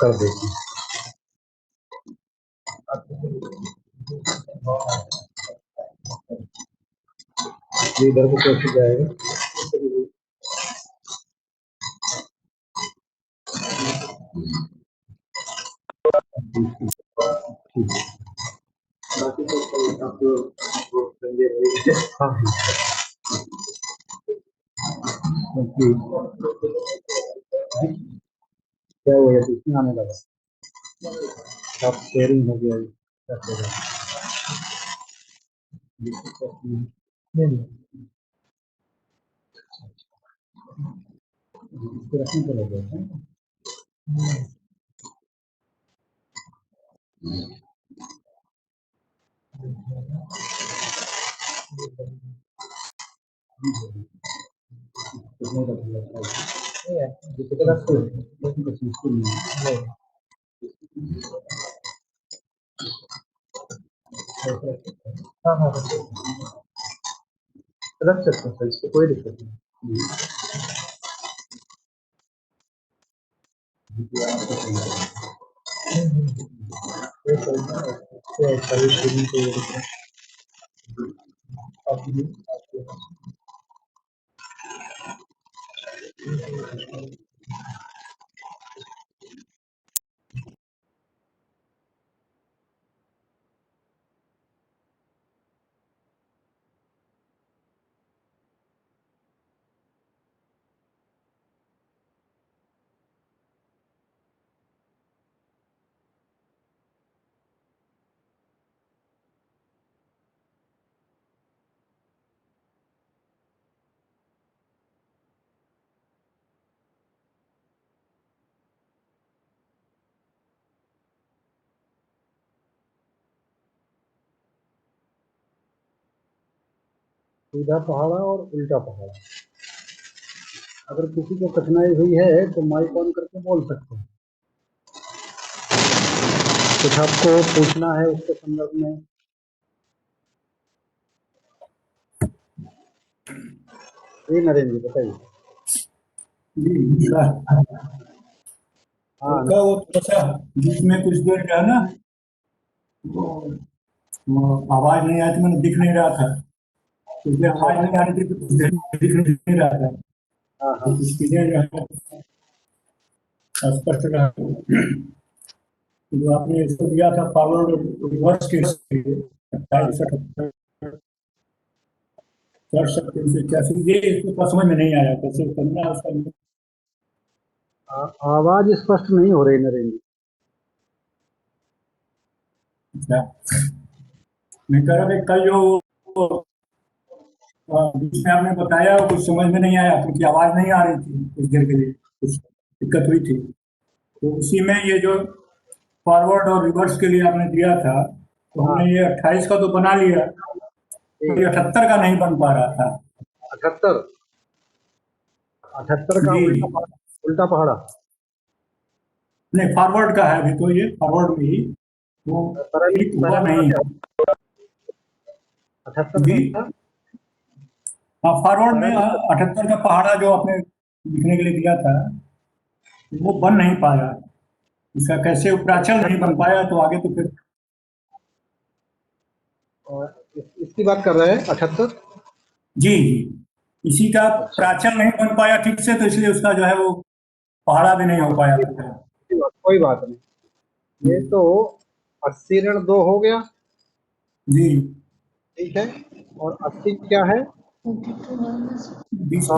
कर देती इधर को कैसे जाएगा? क्या हुआ? इसमें आने लगा, सब शेयरिंग हो गया। रखने को लगे रख सकते हैं, इससे कोई दिक्कत नहीं। सीधा पहाड़ा और उल्टा पहाड़ा। अगर किसी को कठिनाई हुई है तो माइक ऑन करके बोल सकते हैं। कुछ आपको पूछना है उसके संदर्भ में? जी नरेंद्र जी बताइए। हाँ वो थोड़ा बीच में कुछ देर क्या ना आवाज नहीं आई थी, मैंने दिख नहीं रहा था, क्योंकि आवाज नहीं आ रही थी तो कुछ देर दिख नहीं रहा था। तो चीजें जो है स्पष्ट रहा। जो आपने इसको दिया था फॉरवर्ड रिवर्स के कर सकते हैं कैसे, ये इसको समझ में नहीं आया कैसे करना उसका। आवाज स्पष्ट नहीं हो रही नरेंद्र। अच्छा, मैं कह रहा कल जो बीच में आपने बताया कुछ समझ में नहीं आया क्योंकि आवाज नहीं आ रही थी, कुछ देर के लिए कुछ दिक्कत हुई थी। तो उसी में ये जो फॉरवर्ड और रिवर्स के लिए आपने दिया था, तो हमने ये 28 का तो बना लिया, तो 78 का नहीं बन पा रहा था। 78 का उल्टा पहाड़ा नहीं, फॉरवर्ड का है अभी तो, ये फॉरवर्ड में ही वो ठीक हुआ नहीं। 78 का हाँ, फॉरवर्ड में 78 का पहाड़ा जो आपने लिखने के लिए दिया था वो बन नहीं पाया, इसका कैसे प्राचल नहीं बन पाया, तो आगे तो फिर इसकी बात कर रहे हैं 78। जी इसी का प्राचल नहीं बन पाया ठीक से, तो इसलिए उसका जो है वो पहाड़ा भी नहीं हो पाया। कोई बात नहीं, ये तो 80 ऋण 2 हो गया जी, ठीक है। और 80 क्या है? 20 100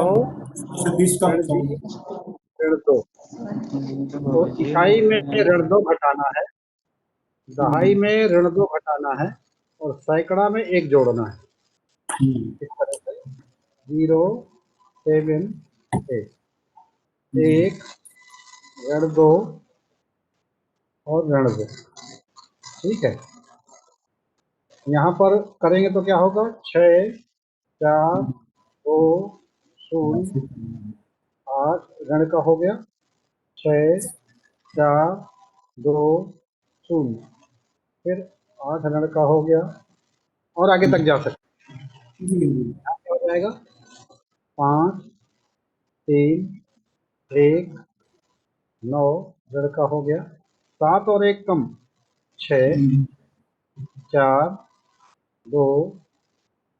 कम से 20 कम ऋण 100। 20 ऋण 2। तो इकाई में ऋण 2 घटाना है, दहाई में ऋण 2 घटाना है और सैकड़ा में 1 जोड़ना है। इस तरह से 0 7 8 1 ऋण 2 और ऋण 2। ठीक है, यहाँ पर करेंगे तो क्या होगा, 6 4 2 0 8 ऋण का हो गया, 6 4 2 0, फिर 8 ऋण का हो गया और आगे तक जा सकते हैं। क्या हो जाएगा, 5 3 1 9 ऋण का हो गया, 7 और 1 कम 6 4 2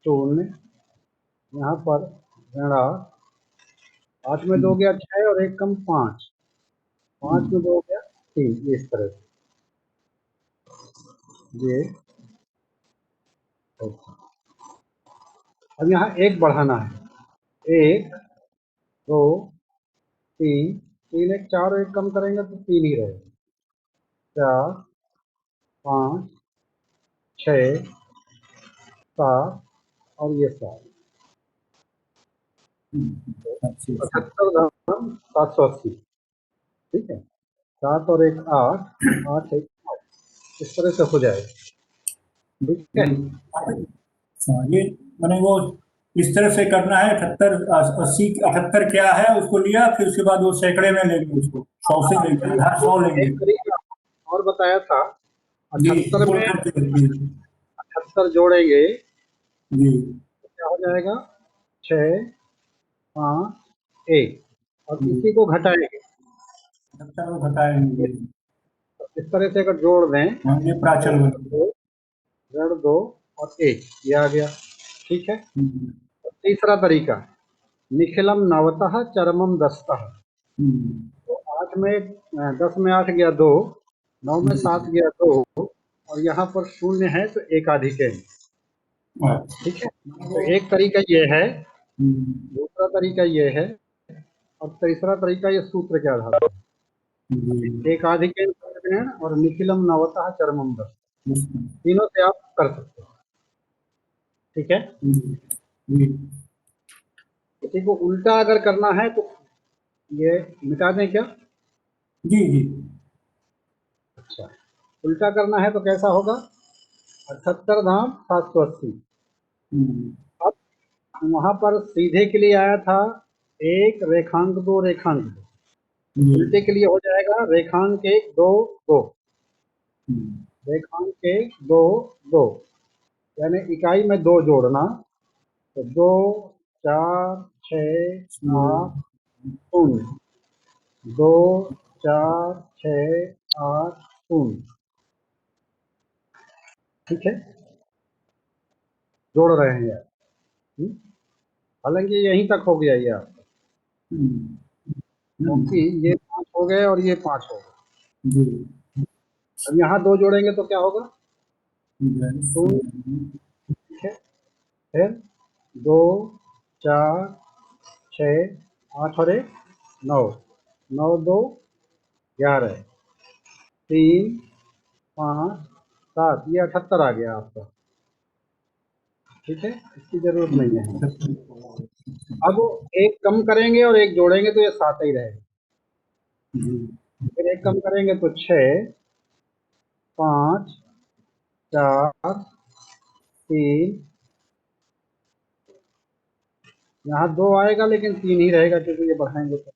0, यहाँ पर ऋण 8 में 2 गया 6 और 1 कम 5, 5 में 2 गया 3। इस तरह से ये। अब यहाँ 1 बढ़ाना है, 1 2 3 3 1 4 और 1 कम करेंगे तो 3 ही रहेगा, 4 5 6 7 और ये 7। 75 धाम 780। ठीक है, 7 और 1 8 8 1 9, इस तरह से हो जाएगा। ठीक है, ये मैंने वो इस तरह से करना है। 78 80 78 क्या है उसको लिया, फिर उसके बाद वो सैकड़े में लेंगे, उसको 100 से लेंगे, आधा 100 लेंगे। एक तरीका और बताया था, जी 78 बोल में करके जी 78 जोड़ेंगे जी तो क्या हो जाएगा, 6 5 1 और जी इसी को घटाएंगे। 78 को घटाएंगे। इस तरह से अगर जोड़ दें हाँ ये तो प्राचल बन ऋण 2 और 1 ये आ गया। ठीक है, तीसरा तरीका, निखिलम नवतः चरमम दस्तः। तो 8 में 10 में 8 गया 2, 9 में 7 गया 2 और यहाँ पर 0 है तो एकाधिकैन। ठीक है, तो एक तरीका ये है, दूसरा तरीका ये है और तीसरा तरीका ये सूत्र के आधार पर एकाधिकैन प्रतिगण और निखिलम नवतः चरमम दस्तः, तीनों से आप कर सकते हो। ठीक है, किसी को उल्टा अगर करना है तो ये मिटा दें क्या? जी जी अच्छा, उल्टा करना है तो कैसा होगा, 78 धाम 780। अब वहां पर सीधे के लिए आया था 1 रेखांक 2 रेखांक 2, उल्टे के लिए हो जाएगा रेखांक 1 2 2 रेखांक 1 2 2, यानी इकाई में 2 जोड़ना, तो 2 4 6 8 0 2 4 6 8 0। ठीक है, जोड़ रहे हैं यार। हालांकि यहीं तक हो गया ये आपका, क्योंकि ये 5 हो गए और ये 5 हो गए। अब यहाँ 2 जोड़ेंगे तो क्या होगा, 2। ठीक है, फिर 2 4 6 8 और 1 9 9 2 11 3 5 7, ये 78 आ गया आपका। ठीक है, इसकी जरूरत नहीं है। अब एक कम करेंगे और एक जोड़ेंगे तो ये 7 ही रहेगा, फिर एक कम करेंगे तो 6 5 4 3, यहाँ 2 आएगा लेकिन 3 ही रहेगा क्योंकि ये बढ़ाएंगे तो।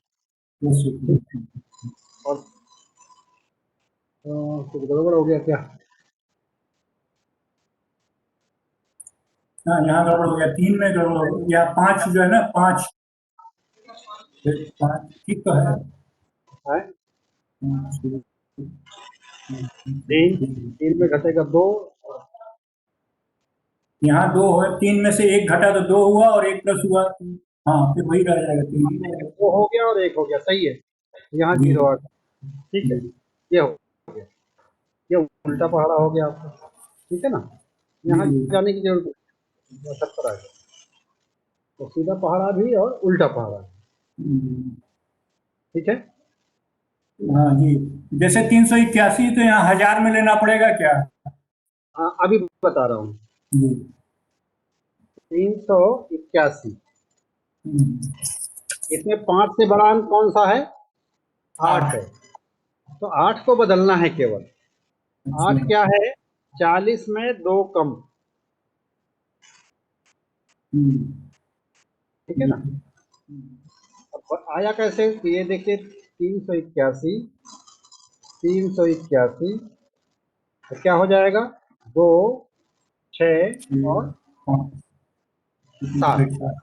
और कुछ गड़बड़ हो गया क्या? हाँ यहाँ गड़बड़ हो गया, 3 में गड़बड़ हो गया, 5 जो है ना 5 ठीक तो है। है 3 में घटेगा 2, यहाँ 2 है, 3 में से 1 घटा तो 2 हुआ और 1 प्लस हुआ, हाँ फिर वही रह जाएगा 3। 2 हो गया और 1 हो गया, सही है, यहाँ 0 आ गया। ठीक है, ये हो गया, ये उल्टा पहाड़ा हो गया आपका। ठीक है ना, यहाँ जाने की जरूरत नहीं, 78 आ गया। तो सीधा पहाड़ा भी और उल्टा पहाड़ा भी। हम्म, ठीक है। हाँ जी। जैसे 381 तो यहाँ हजार में लेना पड़ेगा क्या? हाँ, अभी बता रहा हूँ। जी। 381, हम्म, इसमें 5 से बड़ा अंक कौन सा है? 8 8। है। तो 8 को बदलना है केवल। अच्छा। 8 क्या है? 40 में 2 कम। हम्म, ठीक है जी। ना? अब आया कैसे? तो ये देखिए, 381, 381, तो क्या हो जाएगा? 2, 6 और 5, 7। 7।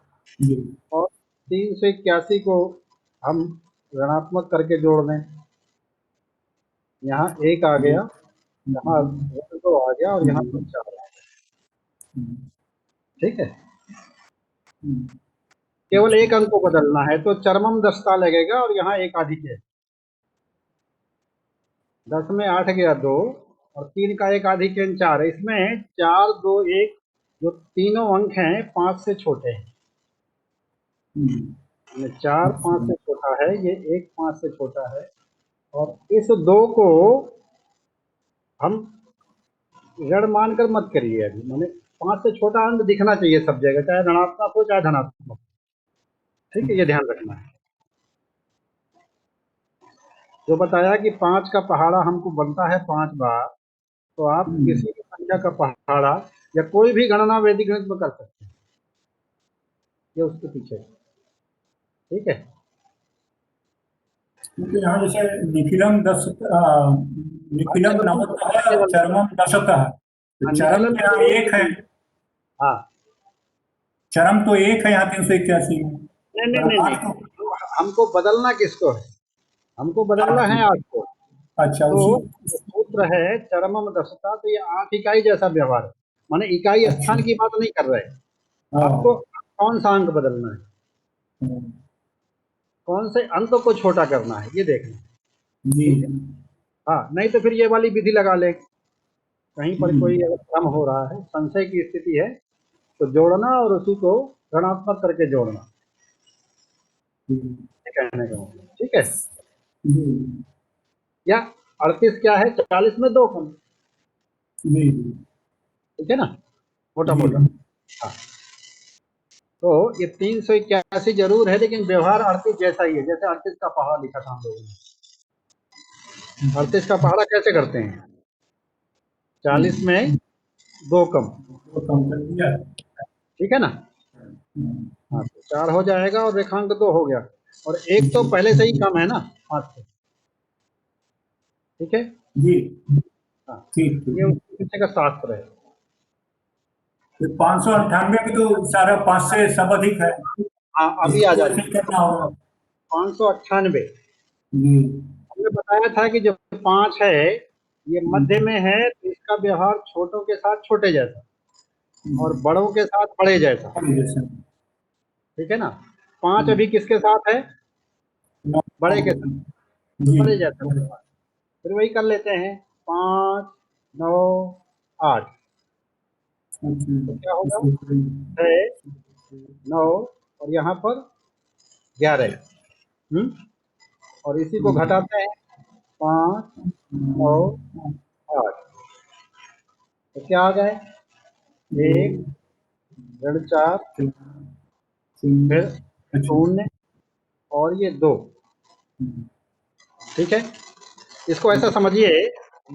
जी। और 381 को हम ऋणात्मक करके जोड़ दें। यहाँ 1 आ जी। गया, यहाँ 2 आ गया और यहाँ पर जी। 4 आ गया। हम्म, ठीक है। हम्म, केवल अच्छा। एक अंक को बदलना है तो चरमम दस्ता लगेगा और यहाँ एक अधिक है। 10 में 8 गया 2, और 3 का एक अधिक है 4। इसमें 4, 2, 1 जो तीनों अंक हैं 5 से छोटे हैं। हम्म, 4 5 अच्छा। से छोटा है, ये 1 5 से छोटा है। और इस 2 को हम ऋण मानकर मत करिए अभी, मैंने 5 से छोटा अंक दिखना चाहिए सब जगह, चाहे ऋणात्मक हो चाहे धनात्मक हो। ठीक है, ये ध्यान रखना है। जो बताया कि 5 का पहाड़ा हमको बनता है 5 बार, तो आप हम्म, किसी भी संख्या का पहाड़ा या कोई भी गणना वैदिक गणित में कर सकते हैं। ये उसके पीछे है। ठीक है। क्योंकि यहाँ जैसे निखिलम हाँ, निखिलम चरमम नवतः केवल, चरमम दशतः, तो हाँ, चरम निखिलम तो यहाँ केवल एक एक है। ही। हाँ, चरम तो एक है यहाँ 381 में। नहीं नहीं और नहीं नहीं, 8 को, तो हमको बदलना किसको है? हमको बदलना 8 है को। 8 को। अच्छा, तो उसी। जो सूत्र है चरमम दक्षता, तो ये 8 इकाई जैसा व्यवहार है। माने इकाई अच्छा। स्थान की बात नहीं कर रहे। आपको हाँ। कौन सा अंक बदलना है, हम्म, कौन से अंक को छोटा करना है, ये देखना है। जी। ठीक है। हाँ, नहीं तो फिर ये वाली विधि लगा ले। कहीं पर कोई हम्म, अगर भ्रम हो रहा है, संशय की स्थिति है, तो जोड़ना और उसी को ऋणात्मक करके जोड़ना। हम्म, ये कहने का मतलब। ठीक है। जी। या 38 क्या है? 40 में 2 कम। जी। ठीक है ना, मोटा जी। मोटा। हाँ, तो ये 381 जरूर है, लेकिन व्यवहार 38 जैसा ही है, जैसे 38 का पहाड़ा लिखा था हम लोगों ने। हम्म, 38 का पहाड़ा कैसे करते हैं? 40 हम्म, में 2 कम। वो कम कर दिया। ठीक है ना? हम्म, हाँ, तो 4 हो जाएगा और रेखांक 2 हो गया। और एक तो जी। पहले से ही कम है ना 5 से। ठीक है। जी। हाँ, ठीक ये ठीक। उसके पीछे का शास्त्र है। तो 598 की तो सारा 5 से सब अधिक है। हाँ, अभी आ इसको जाइए। ठीक करना होगा। 598, जी। हमने बताया था कि जो 5 है ये मध्य हम्म, में है, तो इसका व्यवहार छोटों के साथ छोटे जैसा और हम्म, बड़ों के साथ बड़े जैसा। जैसे। ठीक है ना? 5 हम्म, अभी किसके साथ है? नौ। बड़े के साथ, तो जी। बड़े जैसा व्यवहार। फिर वही कर लेते हैं, 5, 9, 8। अच्छा, तो क्या होगा? इसको करें। 6, 9 और यहाँ पर 11। और इसी को घटाते हैं, 5, 9, 8। तो क्या आ गए? दो, 1, ऋण 4, चार, तीन। फिर अच्छा। 0 और ये 2। हम्म, ठीक है। इसको ऐसा समझिए,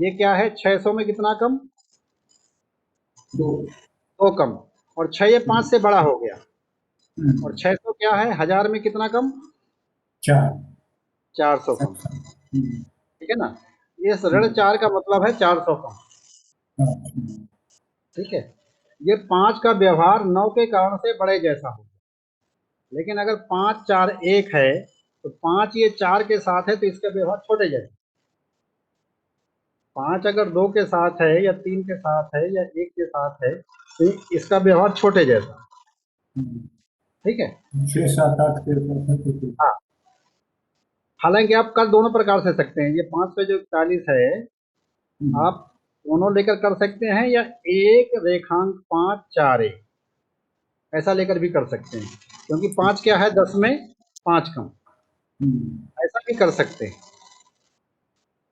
ये क्या है? 600 में कितना कम? दो। 2 कम। और 6 ये 5 हम्म, से बड़ा हो गया। और हम्म, 600 क्या है? 1000 में कितना कम? चार। 400 कम। अच्छा। हम्म, ठीक है ना? इस ऋण हम्म, 4 का मतलब है 400 कम। अच्छा। ठीक है। ये 5 का व्यवहार 9 के कारण से बड़े जैसा हो। लेकिन अगर 5 4 1 है, तो 5 ये 4 के साथ है, तो इसका व्यवहार छोटे जैसा। 5 अगर 2 के साथ है या 3 के साथ है या 1 के साथ है, तो इसका व्यवहार छोटे जैसा। हम्म, ठीक है। 6 7 8 के साथ है तो। हाँ, हालांकि आप कर दोनों प्रकार से सकते हैं। ये 5 पे जो 41 है, हम्म, आप दोनों लेकर कर सकते हैं, या एक रेखांक 5 4 1 ऐसा लेकर भी कर सकते हैं। क्योंकि 5 क्या है, 10 में 5 कम, ऐसा भी कर सकते हैं।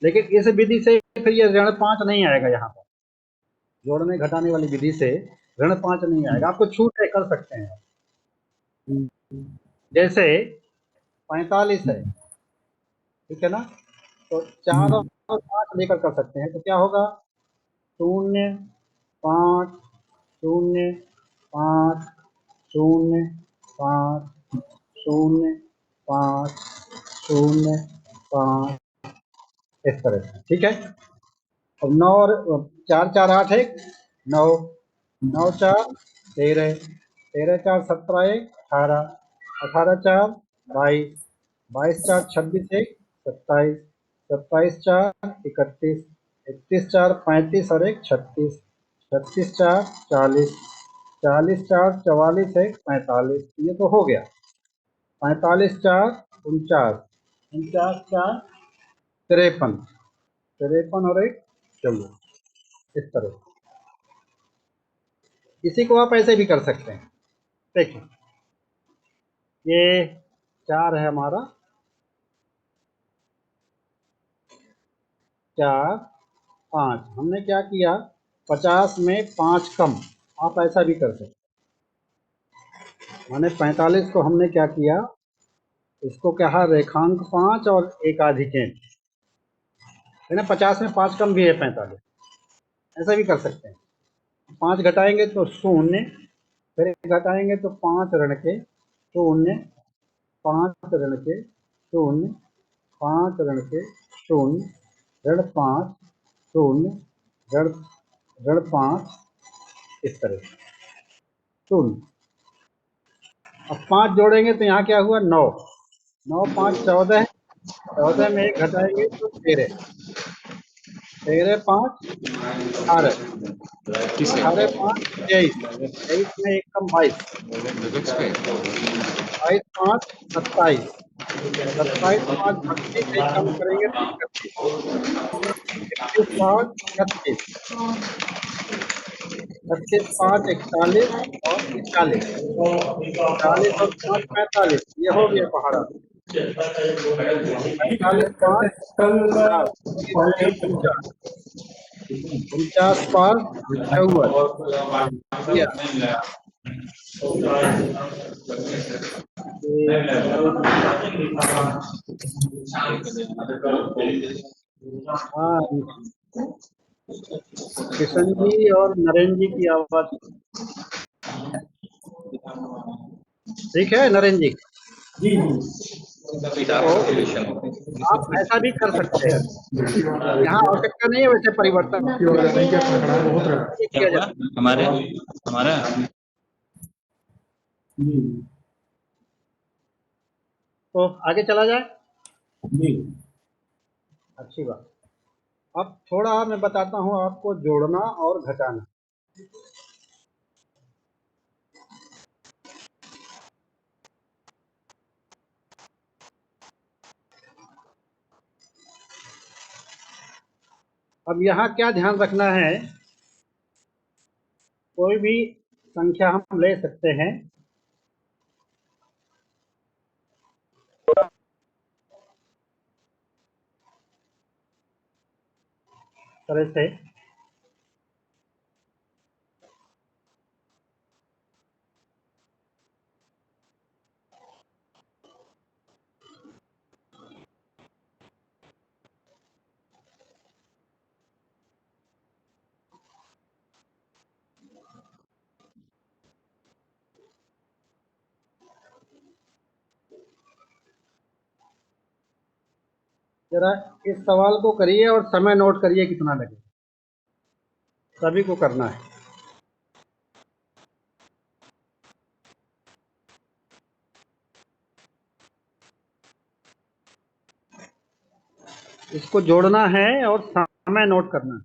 लेकिन इस विधि से फिर ये ऋण 5 नहीं आएगा यहाँ पर, जोड़ने घटाने वाली विधि से ऋण 5 नहीं आएगा। आपको छूट है, कर सकते हैं। जैसे 45 है, ठीक है ना, तो 4 और 5 लेकर कर सकते हैं, तो क्या होगा, 0 5 0 5 0 5 0 5 0 5, इस तरह से, ठीक है। अब 9 और 4 4 8 है, 9 9 4 13 13 4 17 1 18 18 4 22 22 4 26 1 27 27 4 31 31 4 35 और 1 36 36 4 40 40 4 44 1 45, ये तो हो गया। 45 4 49 49 4 53 53 और 1 14, इस तरह। इसी को आप ऐसे भी कर सकते हैं। देखिए, ये 4 है हमारा, 4 5, हमने क्या किया, 50 में 5 कम, आप ऐसा भी कर सकते। माने 45 को हमने क्या किया, इसको कहा रेखांक 5 और एकाधिकेंट, है ना। 50 में 5 कम भी है 45, ऐसा भी कर सकते हैं। 5 घटाएंगे तो 0, फिर घटाएंगे तो 5 ऋण के 0, 5 ऋण के 0, 5 ऋण के 0, ऋण 5 0, ऋण ऋण 5, इस तरह से 0। अब 5 जोड़ेंगे तो यहाँ क्या हुआ, 9 9 5 14, 14 में 1 घटाएंगे तो 13, 13 5 18, 18 5 23, 23 में 1 कम 22, 22 5 27, 27 5 32, 1 कम करेंगे तो 31, 31 5 36, 36 5 41 और 41, 41 और 5 45, ये हो गया पहाड़ा। 45 5 कल 50, पहले 49, 49 5 54, या हाँ, किशन जी और नरेंद्र जी की आवाज ठीक है। नरेंद्र जी, जी तो आप ऐसा भी कर सकते हैं। यहाँ आवश्यकता नहीं है वैसे परिवर्तन किया हुआ जाए। हमारे हमारा जी तो आगे चला जाए, जी अच्छी बात। अब थोड़ा मैं बताता हूँ आपको जोड़ना और घटाना। अब यहाँ क्या ध्यान रखना है, कोई भी संख्या हम ले सकते हैं, तरह से जरा इस सवाल को करिए और समय नोट करिए कितना लगे, सभी को करना है। इसको जोड़ना है और समय नोट करना है।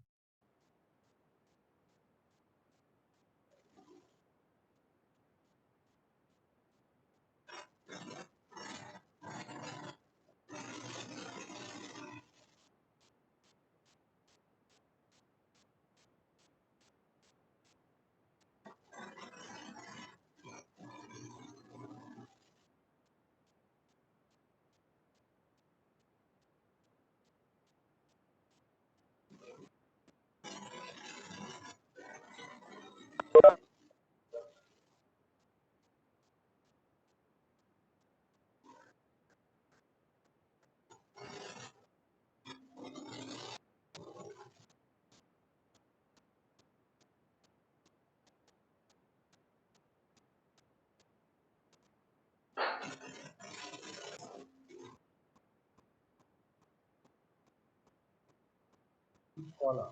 वाला।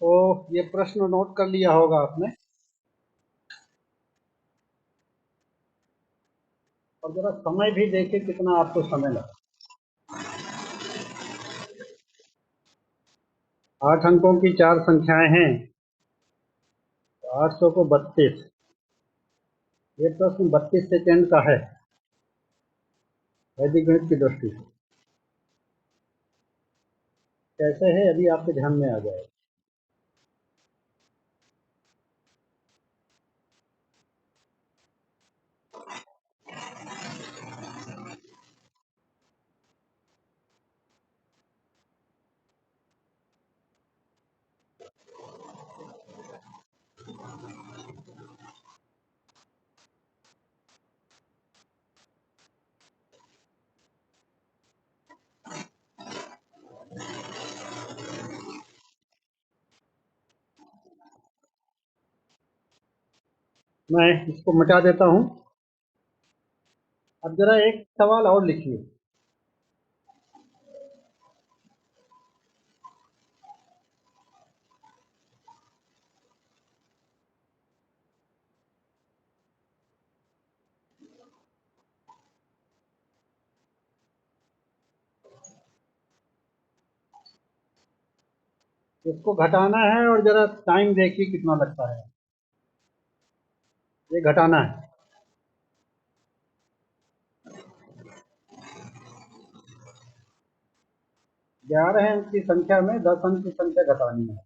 तो ये प्रश्न नोट कर लिया होगा आपने, और जरा समय भी देखिए कितना आपको समय लगा। 8 अंकों की 4 संख्याएं हैं, तो 800 को 32। ये प्रश्न 32 सेकेंड का है वैदिक गणित की दृष्टि से। कैसे है अभी आपके ध्यान में आ जाएगा। मैं इसको मिटा देता हूं। अब जरा एक सवाल और लिखिए। इसको घटाना है और जरा टाइम देखिए कितना लगता है। ये घटाना है। 11 अंक की संख्या में 10 अंक की संख्या घटानी है।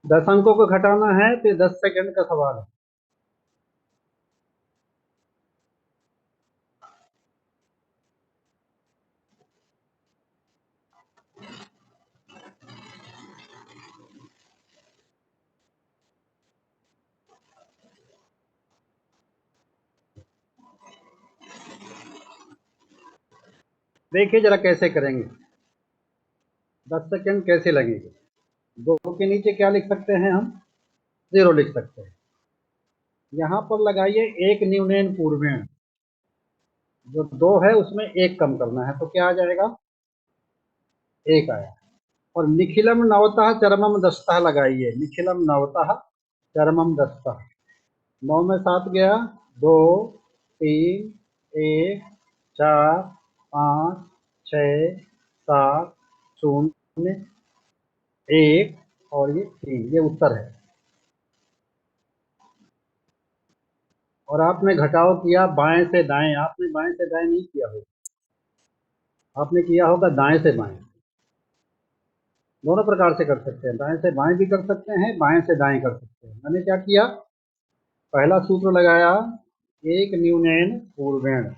दस अंकों को घटाना है तो 10 सेकंड का सवाल है। देखिए जरा कैसे करेंगे, 10 सेकंड कैसे लगेंगे। 2 के नीचे क्या लिख सकते हैं हम, 0 लिख सकते हैं। यहाँ पर लगाइए एक न्यूनयन पूर्वेण, जो 2 है उसमें 1 कम करना है, तो क्या आ जाएगा, 1 आया। और निखिलम नवतः चरमम दस्तः लगाइए, निखिलम नवतः चरमम दस्तः। 9 में 7 गया, 2 3 1 4 5 6 7 0 1 और ये 3, ये उत्तर है। और आपने घटाव किया बाएं से दाएं, आपने बाएं से दाएं नहीं किया होगा, आपने किया होगा दाएं से बाएं। दोनों प्रकार से कर सकते हैं, दाएं से बाएं भी कर सकते हैं, बाएं से दाएं कर सकते हैं। मैंने क्या किया, पहला सूत्र लगाया एक न्यूनयन पूर्वेण,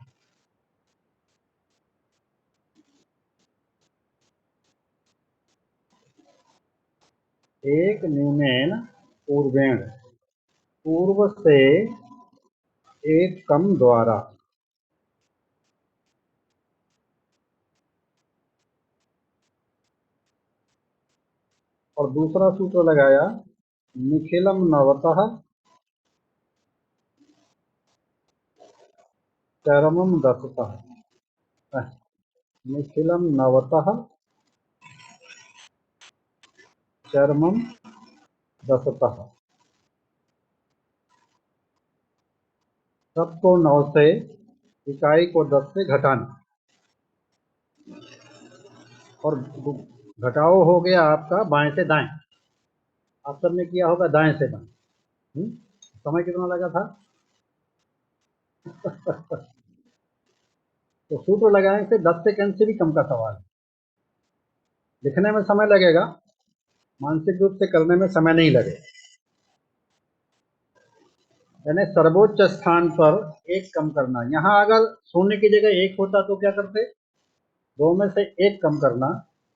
एक न्यूनयन पूर्वेण, पूर्व से एक कम द्वारा। और दूसरा सूत्र लगाया निखिलम नवतः चरमम दसतः, निखिलम नवतः चरमम 10तः। सबको 9 से, इकाई को 10 से घटाना। और घटाओ हो गया आपका बाएं से दाएं। आप सबने किया होगा दाएं से बाएं। समय कितना लगा था? तो सूत्र लगाएं से 10 सेकंड से भी कम का सवाल है। लिखने में समय लगेगा, मानसिक रूप से करने में समय नहीं लगेगा। यानी सर्वोच्च स्थान पर एक कम करना। यहाँ अगर शून्य की जगह एक होता तो क्या करते? दो में से एक कम करना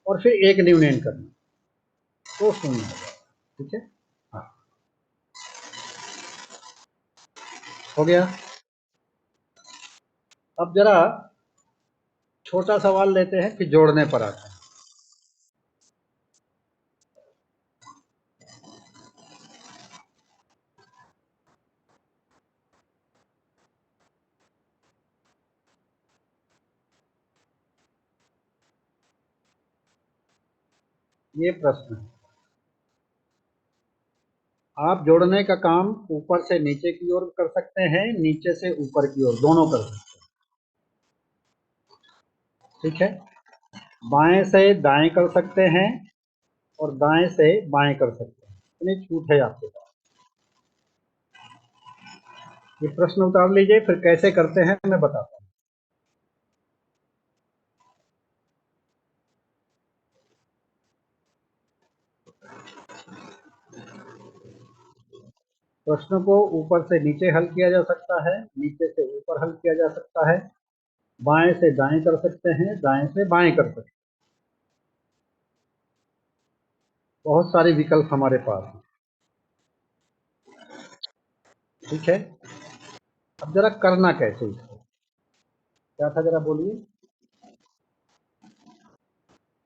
और फिर एक न्यूनयन करना, तो शून्य होगा। ठीक है, हाँ, हो गया। अब जरा छोटा सवाल लेते हैं, फिर जोड़ने पर आते हैं। ये प्रश्न है, आप जोड़ने का काम ऊपर से नीचे की ओर कर सकते हैं, नीचे से ऊपर की ओर, दोनों कर सकते हैं। ठीक है, बाएं से दाएं कर सकते हैं और दाएं से बाएं कर सकते हैं। इतनी छूट है आपके पास। ये प्रश्न उतार लीजिए, फिर कैसे करते हैं मैं बताता हूँ। प्रश्न को ऊपर से नीचे हल किया जा सकता है, नीचे से ऊपर हल किया जा सकता है, बाएं से दाएं कर सकते हैं, दाएं से बाएं कर सकते हैं। बहुत सारे विकल्प हमारे पास हैं। ठीक है, अब जरा करना कैसे इसको, क्या था जरा बोलिए।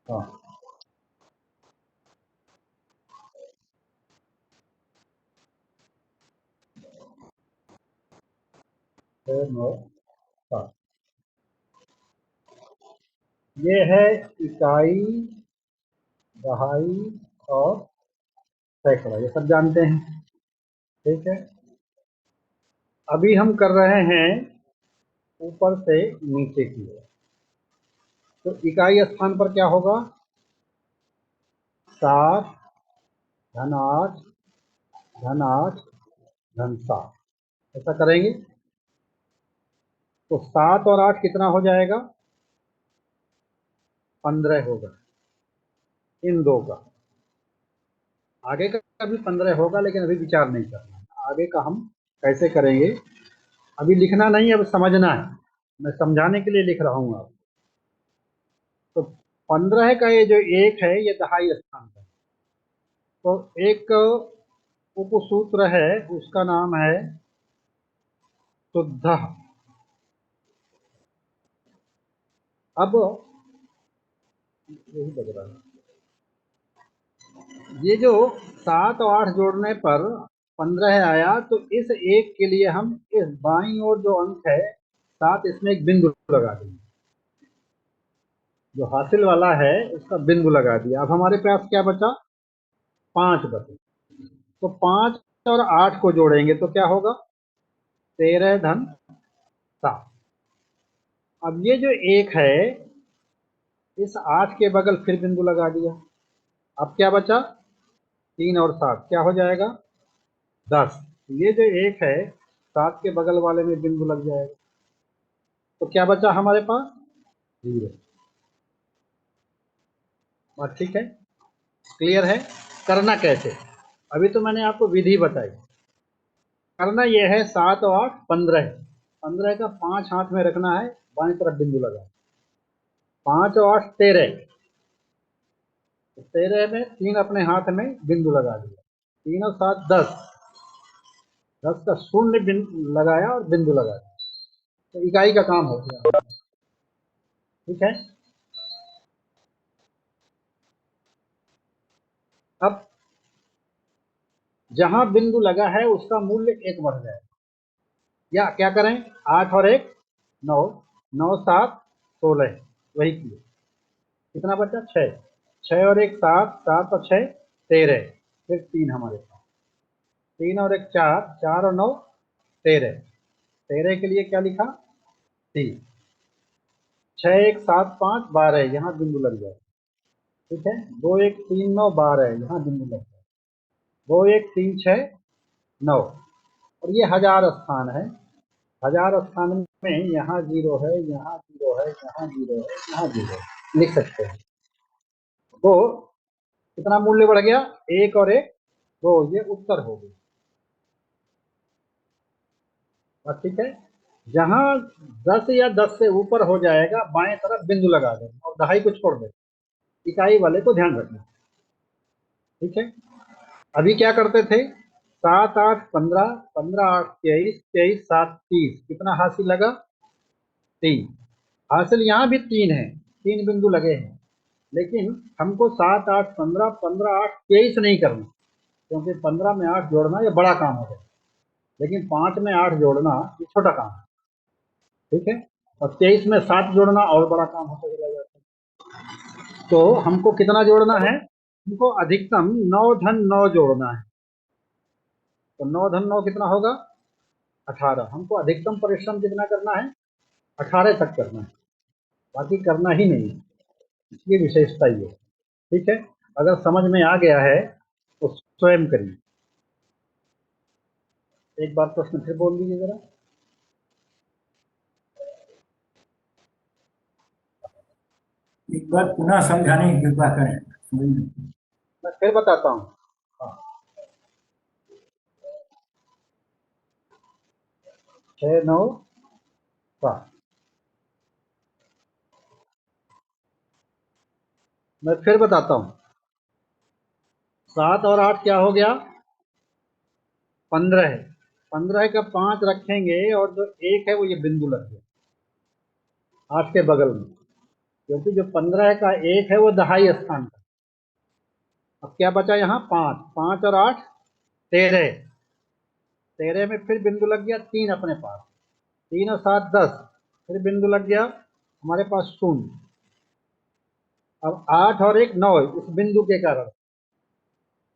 हाँ, 6, 9, 7। ये है इकाई, दहाई और सैकड़ा, ये सब जानते हैं। ठीक है, अभी हम कर रहे हैं ऊपर से नीचे की ओर। तो इकाई स्थान पर क्या होगा? 7 धन 8 धन 8 धन 7, ऐसा करेंगे तो 7 और 8 कितना हो जाएगा? 15 होगा। इन दो का, आगे का भी 15 होगा, लेकिन अभी विचार नहीं करना है। आगे का हम कैसे करेंगे, अभी लिखना नहीं, अब समझना है। मैं समझाने के लिए लिख रहा हूँ आप। तो 15 का ये जो एक है, ये दहाई स्थान पर। तो एक उपसूत्र है, उसका नाम है शुद्ध। अब यही लग रहा है, ये जो 7 और 8 जोड़ने पर 15 आया, तो इस एक के लिए हम इस बाईं ओर जो अंक है 7, इसमें एक बिंदु लगा देंगे। जो हासिल वाला है उसका बिंदु लगा दिया। अब हमारे पास क्या बचा? 5 बचे। तो 5 और 8 को जोड़ेंगे तो क्या होगा? 13 धन 7। अब ये जो एक है, इस 8 के बगल फिर बिंदु लगा दिया। अब क्या बचा? 3 और 7 क्या हो जाएगा? 10। ये जो एक है, 7 के बगल वाले में बिंदु लग जाएगा, तो क्या बचा हमारे पास? 0। बात ठीक है, क्लियर है? करना कैसे, अभी तो मैंने आपको विधि बताई। करना यह है, 7 और 8 15। 15 का 5 हाथ में रखना है, बाएं तरफ बिंदु लगा। 5 और 8 13। 13 में 3 अपने हाथ में बिंदु लगा दिया। 3 और 7 10। 10 का शून्य बिंदु लगाया और बिंदु लगा दिया, तो इकाई का काम हो गया। ठीक है, अब जहां बिंदु लगा है उसका मूल्य 1 बढ़ जाएगा। या क्या करें, 8 और 1 9, 9 7 16, वही किए। कितना बचा? 6। 6 और 1 7, 7 और 6 13, फिर 3 हमारे पास, 3 और 1 4, 4 और 9 13, 13 के लिए क्या लिखा 3, 6 1 7 5 12, यहाँ बिंदु लग जाए, ठीक है। 2 1 3 9 12, यहाँ बिंदु लग जाए, 2 1 3 6 9, और ये हजार स्थान है, हजार स्थान में यहाँ 0 है, यहाँ 0 है, यहाँ 0 है, यहाँ 0 है, लिख सकते हैं। तो कितना मूल्य बढ़ गया, 1 और 1 2, ये उत्तर हो गई। और ठीक है, जहां 10 या 10 से ऊपर हो जाएगा बाएं तरफ बिंदु लगा देना और दहाई को छोड़ देना, इकाई वाले को ध्यान रखना, ठीक है। अभी क्या करते थे, 7 8 15, 15 8 23, 23 7 30, कितना हासिल लगा 3, हासिल यहाँ भी 3 है, 3 बिंदु लगे हैं, लेकिन हमको 7 8 15, 15 8 23 नहीं करना, क्योंकि 15 में 8 जोड़ना ये बड़ा काम हो जाए, लेकिन 5 में 8 जोड़ना ये छोटा काम है, ठीक है। और 23 में 7 जोड़ना और बड़ा काम होता चला जाता है। तो हमको कितना जोड़ना है, हमको अधिकतम 9 धन 9 जोड़ना है, तो 9 धन 9 कितना होगा 18, हमको अधिकतम परिश्रम कितना करना है 18 तक करना है, बाकी करना ही नहीं है, इसकी विशेषता ये, ठीक है। अगर समझ में आ गया है तो स्वयं करिए। एक बार प्रश्न फिर बोल लीजिए जरा। एक बार पुनः समझाने की कृपा करें। मैं फिर बताता हूँ, हाँ, 6 9 7, मैं फिर बताता हूँ, 7 और 8 क्या हो गया 15 है, 15 का 5 रखेंगे और जो 1 है वो ये बिंदु लग गया 8 के बगल में, क्योंकि जो 15 का 1 है वो दहाई स्थान का। अब क्या बचा यहाँ 5, 5 और 8 13, 13 में फिर बिंदु लग गया 3 अपने पास, 3 और 7 10, फिर बिंदु लग गया हमारे पास 0। अब 8 और 1 9 इस बिंदु के कारण,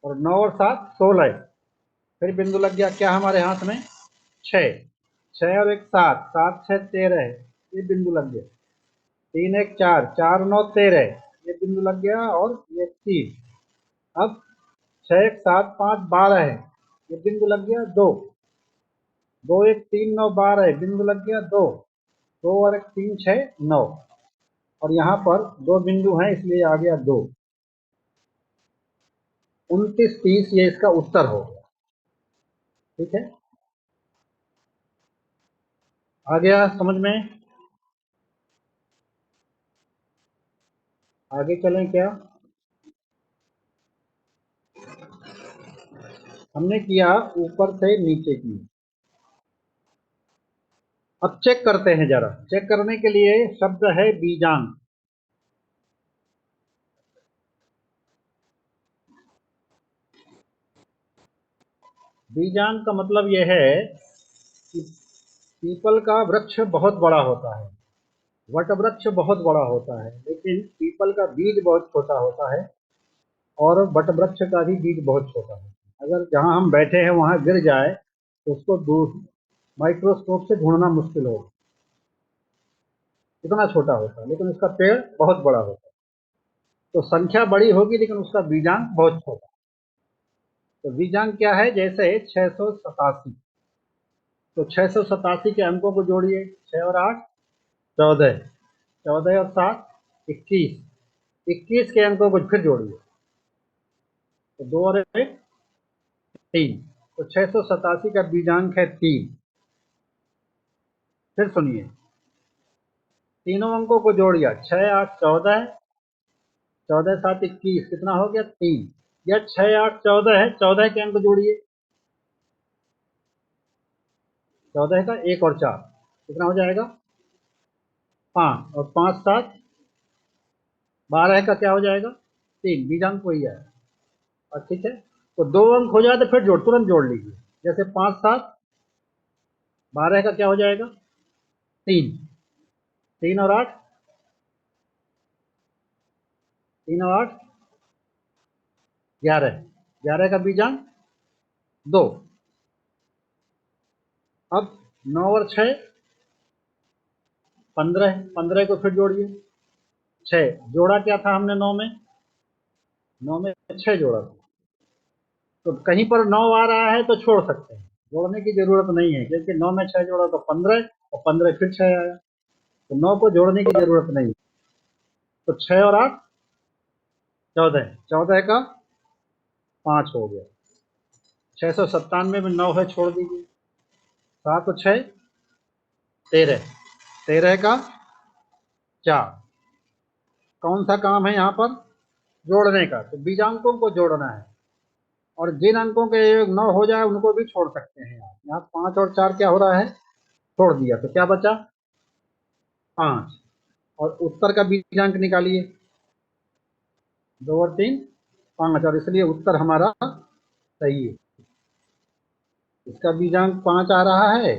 और 9 और 7 16, फिर बिंदु लग गया क्या हमारे हाथ में 6, 6 और 1 7, 7 6 13, ये बिंदु लग गया, 3 1 4, 4 9 13, ये बिंदु लग गया, और ये 3, अब 6 1 7 5 12 है, ये बिंदु लग गया 2, 2 1 3 9 12, बिंदु लग गया 2, 2 और 1 3 6 9, और यहाँ पर 2 बिंदु हैं इसलिए आ गया 2, 29 30, ये इसका उत्तर हो गया, ठीक है। आ गया समझ में, आगे चलें क्या, हमने किया ऊपर से नीचे की, अब चेक करते हैं जरा, चेक करने के लिए शब्द है बीजांक। बीजांक का मतलब यह है कि पीपल का वृक्ष बहुत बड़ा होता है, वट वृक्ष बहुत बड़ा होता है, लेकिन पीपल का बीज बहुत छोटा होता है, और वट वृक्ष का भी बीज बहुत छोटा होता है। अगर जहां हम बैठे हैं वहां गिर जाए तो उसको दूर माइक्रोस्कोप से ढूंढना मुश्किल होगा, इतना छोटा होता है, लेकिन उसका पेड़ बहुत बड़ा होता है। तो संख्या बड़ी होगी लेकिन उसका बीजांक बहुत छोटा। तो बीजांक क्या है, जैसे 687, तो 687 के अंकों को जोड़िए, 6 और 8 14, 14 और 7 21, 21 के अंकों को फिर जोड़िए, तो 2 और 1 3, तो 687 का बीजांक है 3। फिर सुनिए, तीनों अंकों को जोड़िए, 6 8 14, 14 7 21, कितना हो गया 3, या 6 8 14 है, 14 के अंक जोड़िए, 14 का 1 और 4, कितना हो जाएगा 5, और 5 7 12 का क्या हो जाएगा 3, बीजांक वही है। और ठीक है, तो 2 अंक हो जाए तो फिर तुरंत जोड़ लीजिए, जैसे 5 7 12 का क्या हो जाएगा 3, 3 और 8, 3 और 8 11, 11 का बीजांक 2। अब 9 और 6 15, 15 को फिर जोड़िए। 6 जोड़ा क्या था हमने 9 में? 9 में 6 जोड़ा था। तो कहीं पर 9 आ रहा है तो छोड़ सकते हैं, जोड़ने की जरूरत नहीं है, क्योंकि 9 में 6 जोड़ा तो 15 और 15 फिर 6 आया, तो 9 को जोड़ने की जरूरत नहीं। तो 6 और 8 14, 14 का 5 हो गया। 697 में 9 है, छोड़ दीजिए। 7 और 6 13, 13 का 4। कौन सा काम है यहाँ पर? जोड़ने का। तो बीजांकों को जोड़ना है, और जिन अंकों के 9 हो जाए उनको भी छोड़ सकते हैं आप। यहाँ 5 और 4 क्या हो रहा है? छोड़ दिया, तो क्या बचा? 5। और उत्तर का बीजांक निकालिए। 2 और 3 5, और इसलिए उत्तर हमारा सही है। इसका बीजांक 5 आ रहा है,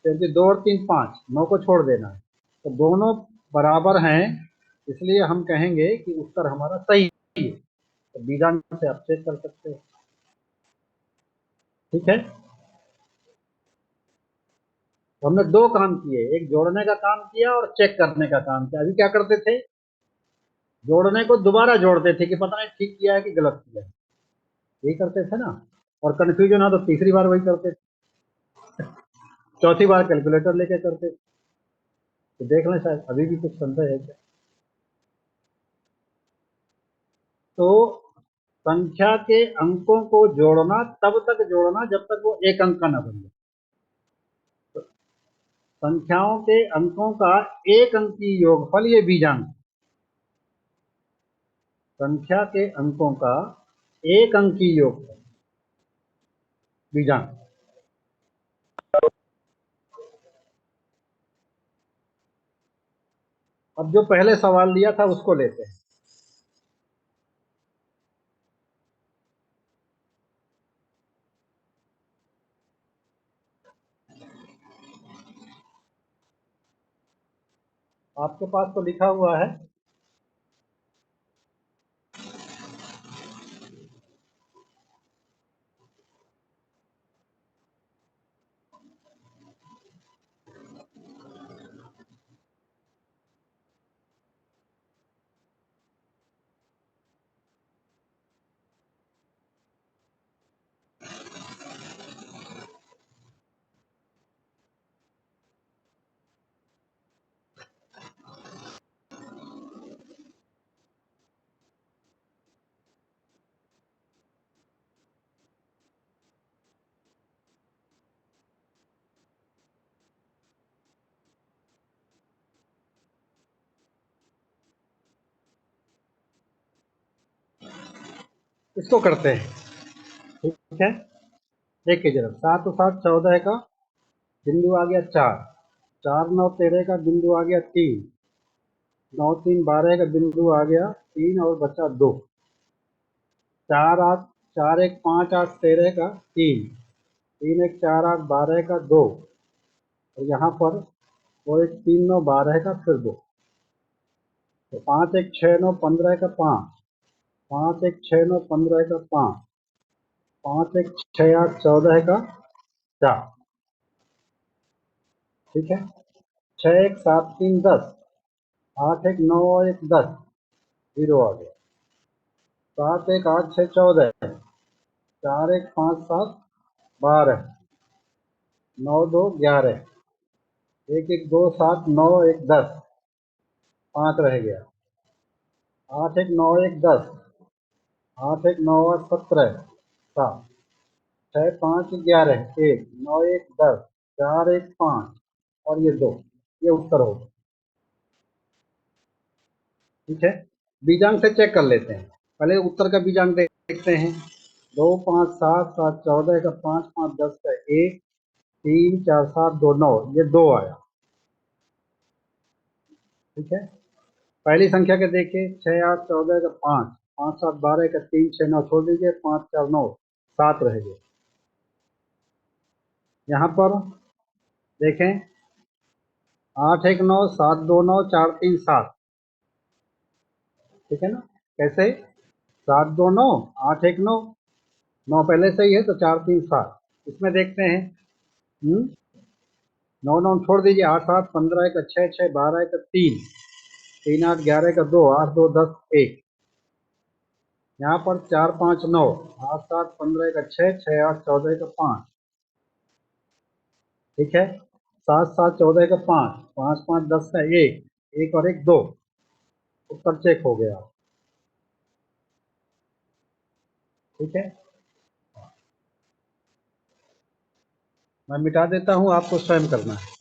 क्योंकि 2 और 3 5, 9 को छोड़ देना है, तो दोनों बराबर हैं, इसलिए हम कहेंगे कि उत्तर हमारा सही है। तो बीजांक से आप चेक कर सकते हो। ठीक है, तो हमने 2 काम किए, एक जोड़ने का काम किया और चेक करने का काम किया। अभी क्या करते थे? जोड़ने को दोबारा जोड़ते थे कि पता नहीं ठीक किया है कि गलत किया है, यही करते थे ना। और कंफ्यूजन हो तो तीसरी बार वही करते थे, चौथी बार कैलकुलेटर लेके करते थे। तो देख लें, शायद अभी भी कुछ संदेह है क्या? तो संख्या के अंकों को जोड़ना तब तक जोड़ना जब तक वो एक अंक का न बन जाए। तो संख्याओं के अंकों का एक अंकीय योगफल, ये बीजांक। संख्या के अंकों का एक अंकीय योगफल बीजांक। अब जो पहले सवाल लिया था उसको लेते हैं। आपके पास तो लिखा हुआ है इसको करते हैं। ठीक है, देखिए जरा, 7 और 7 14 का बिंदु आ गया 4, 4 9 13 का बिंदु आ गया 3, 9 3 12 का बिंदु आ गया 3 और बचा 2, 4 8 4 1 5 8 13 का 3, 3 1 4 8 12 का 2, और यहाँ पर वो एक 3 9 12 का फिर 2, तो 5 1 6 9 15 का 5, 5 1 6 9 15 का 5, 5 1 6 8 14 का 4। ठीक है, 6 1 7 3 10, 8 1 9 1 10, 0 आ गया। 7 1 8 6 14, 4 1 5 7 12, 9 2 11, 1 1 2 7 9 1 10, 5 रह गया। 8 1 9 1 10, 8 1 9 8 17 7, 6 5 11 1 9 1 10, 4 1 5 और ये 2, ये उत्तर होगा। ठीक है, बीजांक से चेक कर लेते हैं। पहले उत्तर का बीजांक देखते हैं। 2 5 7 7 14 का 5 5 10 का 1, 3 4 7 2 9, ये 2 आया। ठीक है, पहली संख्या के देखिए, 6 8 14 का 5, 5 7 12 का 3 6 9 छोड़ दीजिए, 5 4 9 7 रह गए। यहाँ पर देखें, 8 1 9 7 2 9 4 3 7। ठीक है ना? कैसे? 7 2 9, 8 1 9, 9 पहले से ही है तो 4 3 7। इसमें देखते हैं। 9 9 छोड़ दीजिए, 8 7 15 1 6 6 12 1 3, 3 8 11 1 2, 8 2 10 1। यहाँ पर 4 5 9, 8 7 15 1 6 6 8 14 1 5। ठीक है, 7 7 14 का 5, 5 5 10 का 1, 1 और 1 2। उत्तर चेक हो गया। ठीक है, मैं मिटा देता हूँ, आपको स्वयं करना है।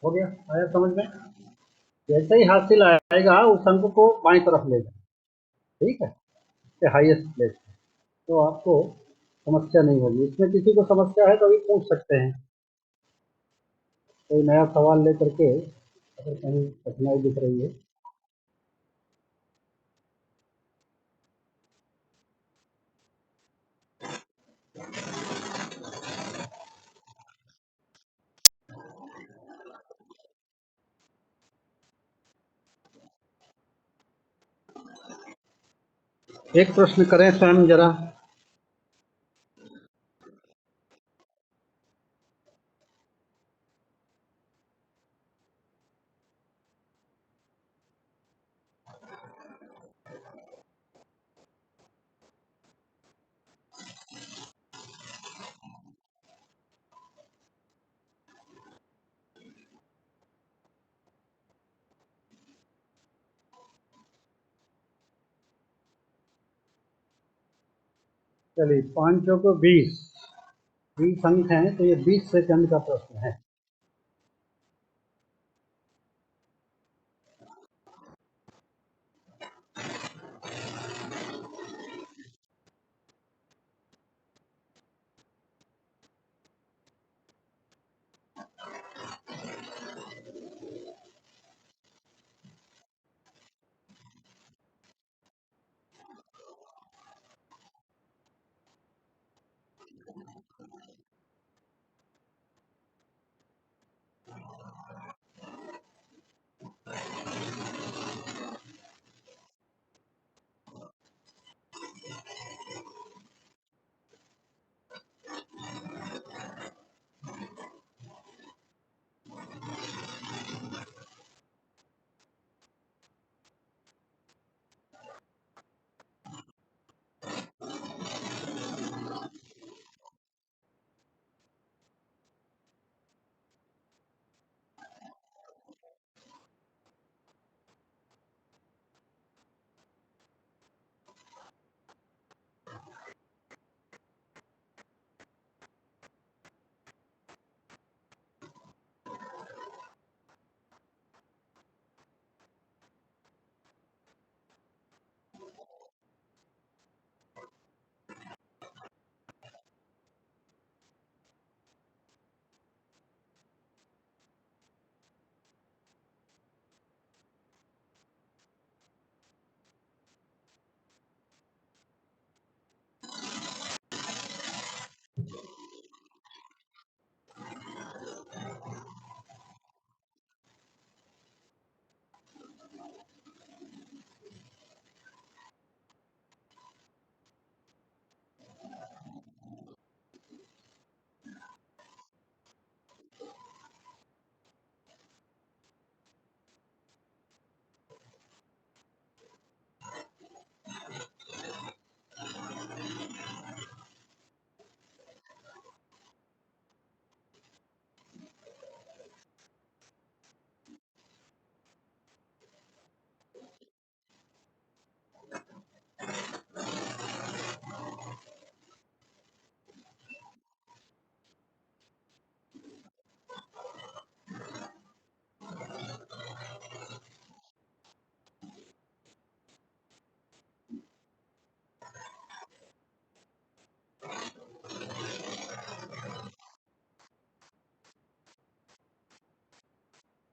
हो गया, आया समझ में? जैसे ही हासिल आएगा उस अंक को बाईं तरफ ले जाए। ठीक है, हाईएस्ट प्लेस। तो आपको समस्या नहीं होगी। इसमें किसी को समस्या है तो अभी पूछ सकते हैं, कोई नया सवाल लेकर के अगर कहीं कठिनाई दिख रही है। एक प्रश्न करें स्वयं जरा। चलिए, 5 को 20, 20 अंक हैं, तो ये 20 सेकंड का प्रश्न है।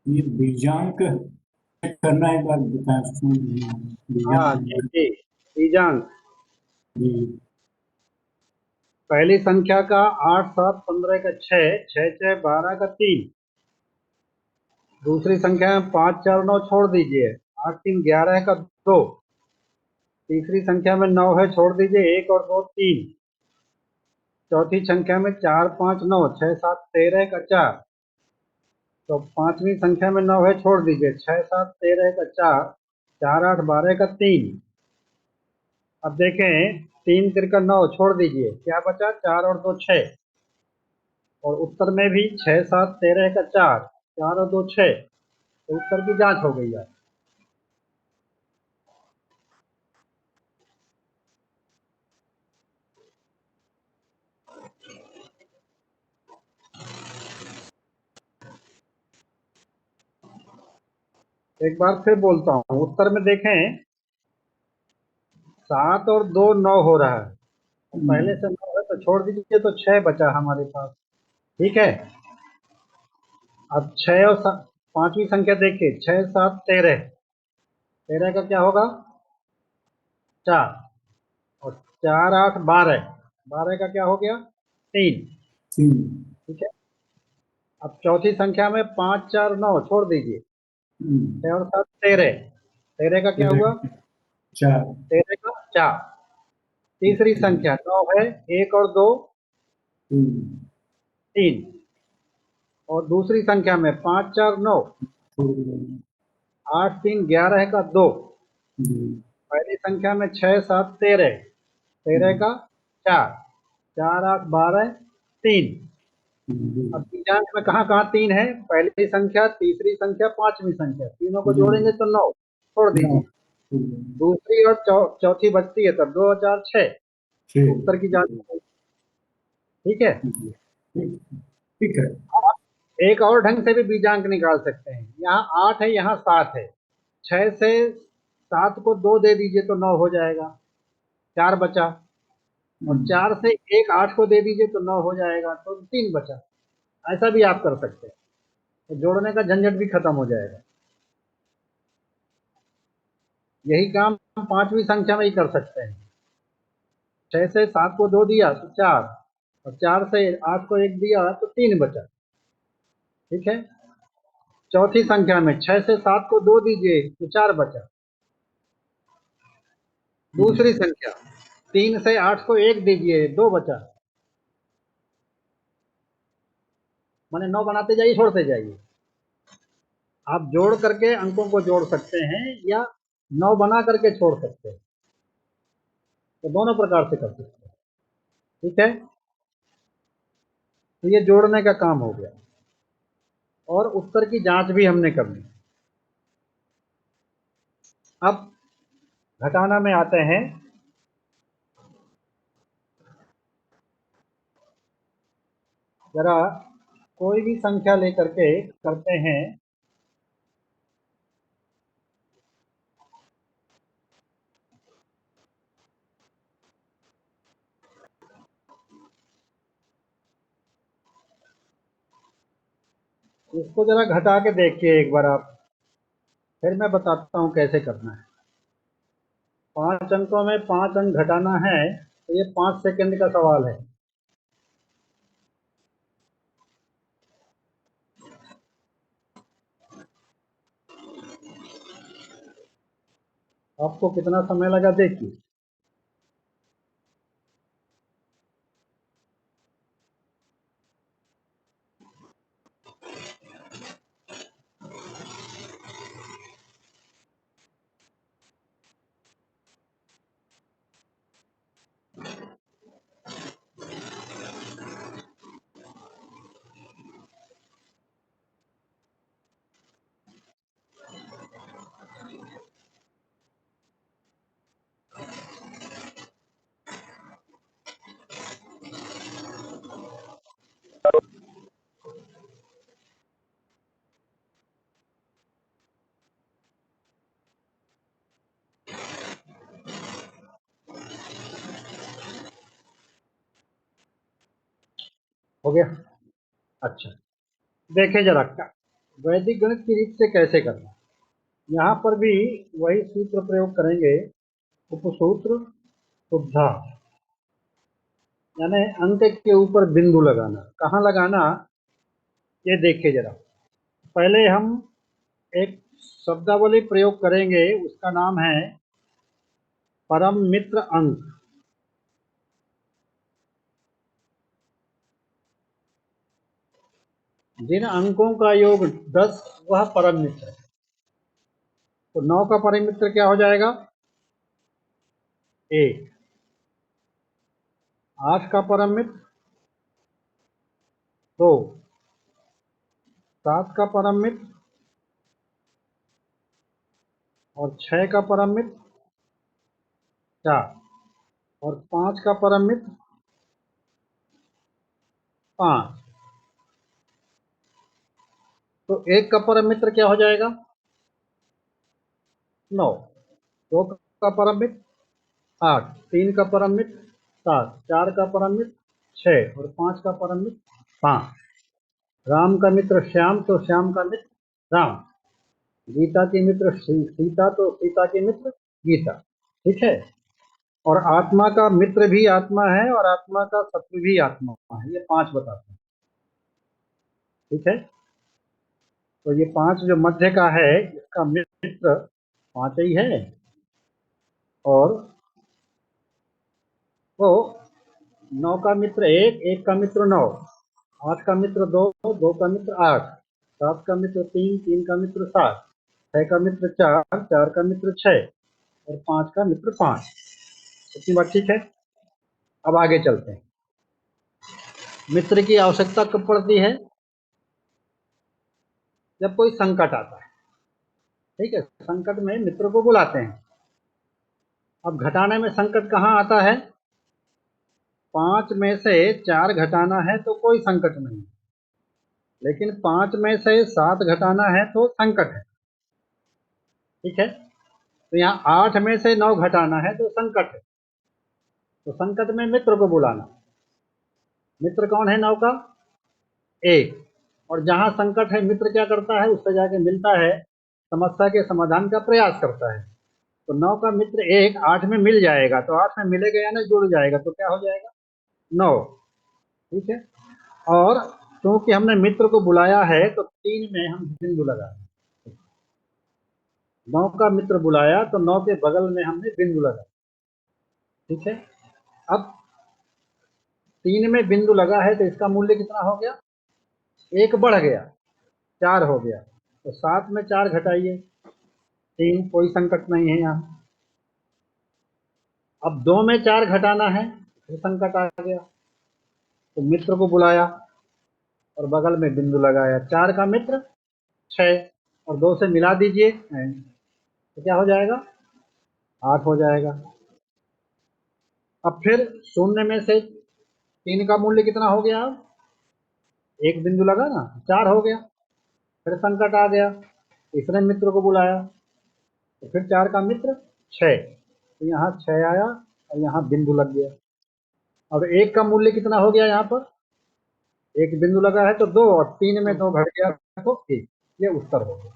ये बीजांक करना एक बार बताएं, समझ नहीं आया। हाँ बीजांक जी जी, बीजांक। जी। पहली संख्या का 8 7 15 का 6, 6 6 12 का 3। दूसरी संख्या में 5 4 9 छोड़ दीजिए, 8 3 11 का 2। तीसरी संख्या में 9 है, छोड़ दीजिए 1 और 2 3। चौथी संख्या में 4 5 9 6 7 13 का 4। तो पांचवी संख्या में 9 है, छोड़ दीजिए 6 7 13 का 4। 4 8 12 का 3। अब देखें, 3 तिरका 9 छोड़ दीजिए, क्या बचा? 4 और 2 6। और उत्तर में भी 6 7 13 का 4, 4 और 2 6। तो उत्तर की जांच हो गई है। एक बार फिर बोलता हूँ, उत्तर में देखें 7 और 2 9 हो रहा है। और पहले से 9 है तो छोड़ दीजिए, तो 6 बचा हमारे पास। ठीक है। अब 6 और पांचवी संख्या देखिए, 6 7 13। 13 का क्या होगा? 4। और 4 8 12। 12 का क्या हो गया? 3। ठीक है। अब चौथी संख्या में 5 4 9 छोड़ दीजिए, 6 और 7 13। 13 का क्या हुआ? 4 13 का 4। तीसरी संख्या 9 है, 1 और 2 3। और दूसरी संख्या में 5 4 9, 8 3 11 का 2। पहली संख्या में 6 7 13। 13 का 4, 4 8 12 3। अब बीजांक में कहाँ कहाँ 3 है? पहली संख्या, तीसरी संख्या, पांचवी संख्या, तीनों को जोड़ेंगे तो 9, छोड़ दीजिए। दूसरी और चौथी बचती है, तब 2 और 4 6। उत्तर की जांच करें। ठीक है। ठीक है। आप एक और ढंग से भी बीजांक निकाल सकते हैं। यहाँ 8 है, यहाँ 7 है। 6 से 7 को 2 दे दीजिए तो 9 हो जाएगा, 4 बचा। और 4 से 1 8 को दे दीजिए तो 9 हो जाएगा, तो 3 बचा। ऐसा भी आप कर सकते हैं, तो जोड़ने का झंझट भी खत्म हो जाएगा। यही काम हम पांचवी संख्या में ही कर सकते हैं। 6 से 7 को 2 दिया तो 4, और 4 से 8 को 1 दिया तो 3 बचा। ठीक है। चौथी संख्या में 6 से 7 को 2 दीजिए तो 4 बचा। दूसरी संख्या 3 से 8 को 1 दीजिए, 2 बचा। माने 9 बनाते जाइए, छोड़ते जाइए। आप जोड़ करके अंकों को जोड़ सकते हैं, या 9 बना करके छोड़ सकते हैं। तो दोनों प्रकार से कर सकते हैं। ठीक है। तो ये जोड़ने का काम हो गया, और उत्तर की जांच भी हमने कर ली। अब घटाना में आते हैं। जरा कोई भी संख्या लेकर के करते हैं। इसको जरा घटा के देखिए एक बार आप, फिर मैं बताता हूं कैसे करना है। 5 अंकों में 5 अंक घटाना है, तो ये 5 सेकंड का सवाल है। आपको कितना समय लगा देखिए। हो गया? अच्छा, देखें जरा वैदिक गणित की रीत से कैसे करना। यहाँ पर भी वही सूत्र प्रयोग करेंगे, उपसूत्र शुद्धा, यानी अंक के ऊपर बिंदु लगाना। कहाँ लगाना ये देखिए जरा। पहले हम एक शब्दावली प्रयोग करेंगे, उसका नाम है परम मित्र अंक। जिन अंकों का योग 10 वह परम मित्र है। तो 9 का परम मित्र क्या हो जाएगा, 1। 8 का परम मित्र 2। 7 का परम मित्र और 6 का परम मित्र 4 और 5 का परम मित्र 5। तो 1 का परम मित्र क्या हो जाएगा, 9। 2 का परम मित्र 8। 3 का परम मित्र 7। 4 का परम मित्र 6 और 5 का परम मित्र 5। राम का मित्र श्याम तो श्याम का मित्र राम। गीता की मित्र सीता तो सीता की मित्र गीता। ठीक है। और आत्मा का मित्र भी आत्मा है और आत्मा का शत्रु भी आत्मा है। ये 5 बताते हैं। ठीक है। तो ये 5 जो मध्य का है इसका मित्र 5 ही है। और वो 9 का मित्र 1, 1 का मित्र 9, 8 का मित्र 2, 2 का मित्र 8, 7 का मित्र 3, 3 का मित्र 7, 6 का मित्र 4, 4 का मित्र 6 और 5 का मित्र 5। इतनी बात ठीक है। अब आगे चलते हैं। मित्र की आवश्यकता कब पड़ती है, जब कोई संकट आता है। ठीक है, संकट में मित्र को बुलाते हैं। अब घटाने में संकट कहाँ आता है, 5 में से 4 घटाना है तो कोई संकट नहीं, लेकिन 5 में से 7 घटाना है तो संकट है। ठीक है। तो यहाँ 8 में से 9 घटाना है तो संकट है। तो संकट में मित्र को बुलाना। मित्र कौन है 9 का, 1। और जहां संकट है मित्र क्या करता है, उससे जाके मिलता है, समस्या के समाधान का प्रयास करता है। तो 9 का मित्र 1 8 में मिल जाएगा, तो 8 में मिलेगा या ना जुड़ जाएगा, तो क्या हो जाएगा 9। ठीक है। और क्योंकि हमने मित्र को बुलाया है तो 3 में हम बिंदु लगा, 9 का मित्र बुलाया तो 9 के बगल में हमने बिंदु लगा। ठीक है। अब 3 में बिंदु लगा है तो इसका मूल्य कितना हो गया, 1 बढ़ गया, 4 हो गया। तो 7 में 4 घटाइए, 3, कोई संकट नहीं है यहाँ। अब 2 में 4 घटाना है, फिर संकट आ गया। तो मित्र को बुलाया और बगल में बिंदु लगाया, 4 का मित्र 6 और 2 से मिला दीजिए तो क्या हो जाएगा, 8 हो जाएगा। अब फिर 0 में से 3 का मूल्य कितना हो गया, अब 1 बिंदु लगा ना, 4 हो गया। फिर संकट आ गया, तीसरे मित्र को बुलाया तो फिर 4 का मित्र 6, तो यहाँ 6 आया और यहाँ बिंदु लग गया। अब 1 का मूल्य कितना हो गया, यहाँ पर 1 बिंदु लगा है तो 2 और 3 में 2 घट गया तो 1। ये उत्तर हो गया।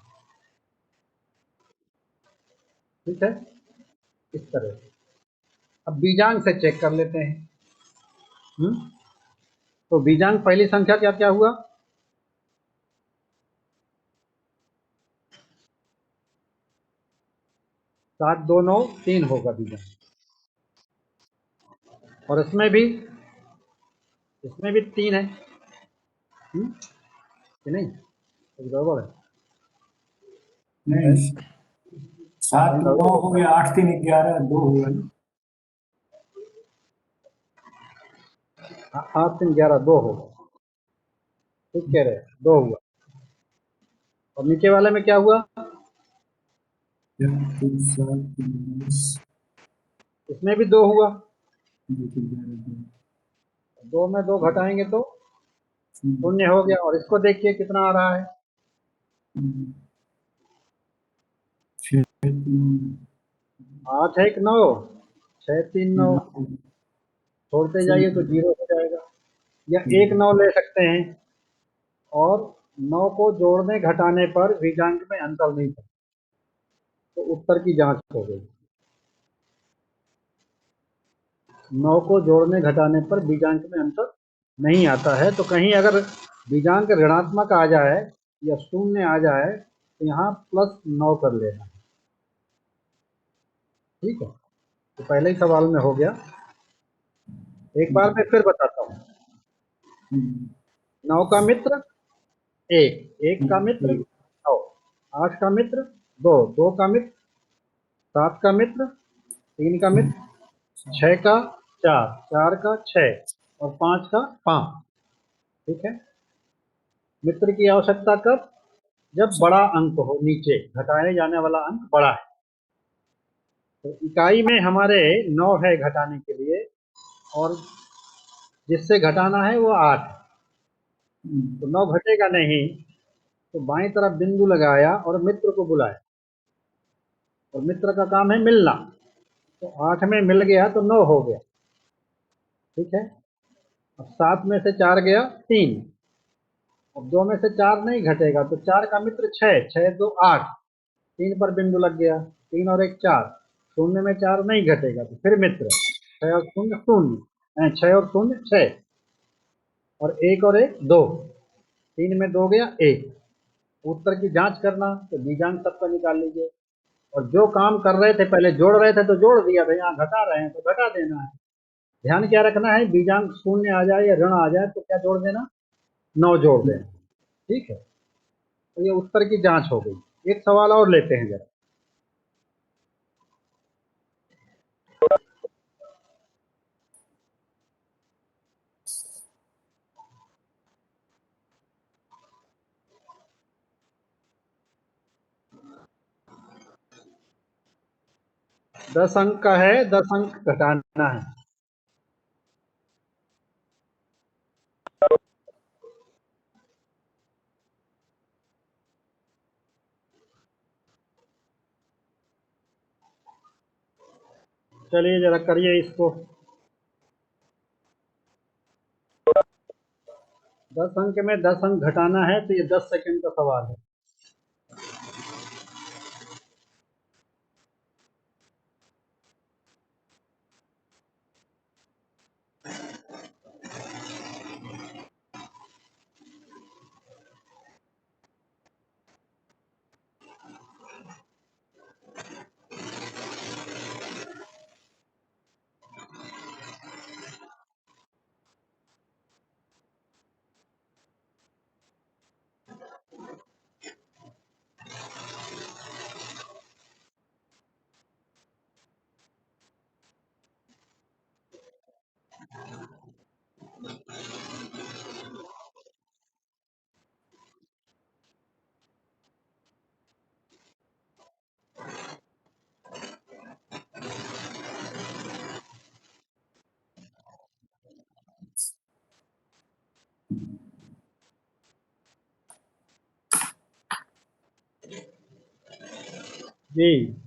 ठीक है, इस तरह से। अब बीजांक से चेक कर लेते हैं। तो बीजांक पहली संख्या क्या क्या हुआ, 7 2 9 3 होगा बीजांक। और इसमें भी 3 है। कि नहीं, कुछ गड़बड़ है। नहीं, 7 9 हो गया, 8 3 11 2 हुआ ना। 8 3 11 2 होगा। ठीक कह रहे, 2 हुआ। और नीचे वाले में क्या हुआ, 4 3 7 3 10 इसमें भी 2 हुआ। 2 3 11 2 में 2 घटाएंगे तो 2 शून्य हो गया। और इसको देखिए कितना आ रहा है, 6 3 8 1 9 6 3 9, छोड़ते जाइए तो 0 हो जाएगा। या 1 9 ले सकते हैं और 9 को जोड़ने घटाने पर बीजांक में अंतर नहीं था, तो उत्तर की जांच हो गई। 9 को जोड़ने घटाने पर बीजांक में अंतर नहीं आता है, तो कहीं अगर बीजांक ऋणात्मक आ जाए या शून्य आ जाए तो यहाँ +9 कर लेना। ठीक है, तो पहले ही सवाल में हो गया। एक बार मैं फिर बताता हूँ। 9 का मित्र 1, 1 का मित्र 9, 8 का मित्र 2, 2 का मित्र 7 का मित्र 3 का मित्र 6 का 4, 4 का 6 और 5 का 5। ठीक है, मित्र की आवश्यकता कब? जब बड़ा अंक हो, नीचे घटाए जाने वाला अंक बड़ा है। तो इकाई में हमारे 9 है घटाने के लिए, और जिससे घटाना है वो 8। तो 9 घटेगा नहीं, तो बाईं तरफ बिंदु लगाया और मित्र को बुलाया, और मित्र का काम है मिलना। तो 8 में मिल गया तो 9 हो गया। ठीक है, अब 7 में से 4 गया 3, अब 2 में से 4 नहीं घटेगा, तो 4 का मित्र 6, 6 2 8, 3 पर बिंदु लग गया, 3 और 1 4, शून्य में 4 नहीं घटेगा, तो फिर मित्र 6 और शून्य शून्य, 6 और शून्य 6, और 1 और 1 2, 3 में 2 गया 1। उत्तर की जांच करना, तो बीजांक सबका निकाल लीजिए, और जो काम कर रहे थे पहले जोड़ रहे थे तो जोड़ दिया था, यहाँ घटा रहे हैं तो घटा देना है। ध्यान क्या रखना है, बीजांक शून्य आ जाए या ऋण आ जाए तो क्या जोड़ देना? 9 जोड़ देना। ठीक है, तो ये उत्तर की जांच हो गई। एक सवाल और लेते हैं जरा। दस अंक का है, 10 अंक घटाना है। चलिए जरा करिए इसको। 10 अंक में 10 अंक घटाना है, तो ये 10 सेकंड का सवाल है। जी,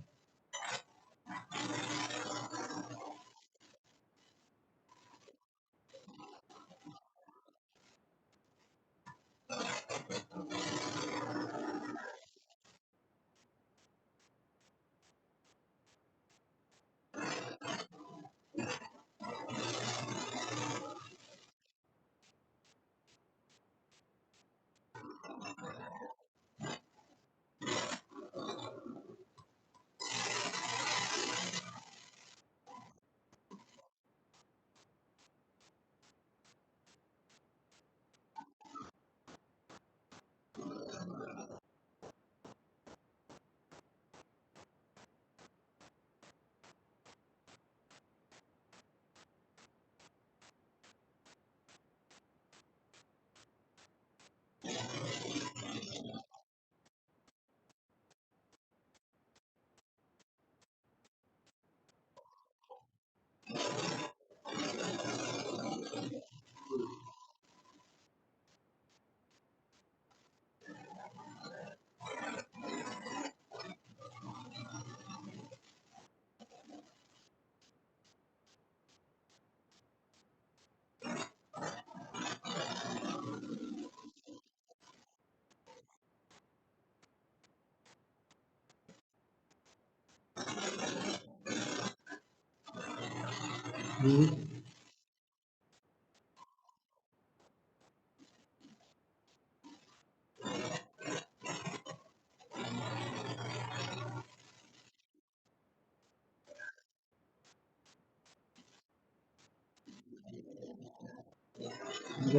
जो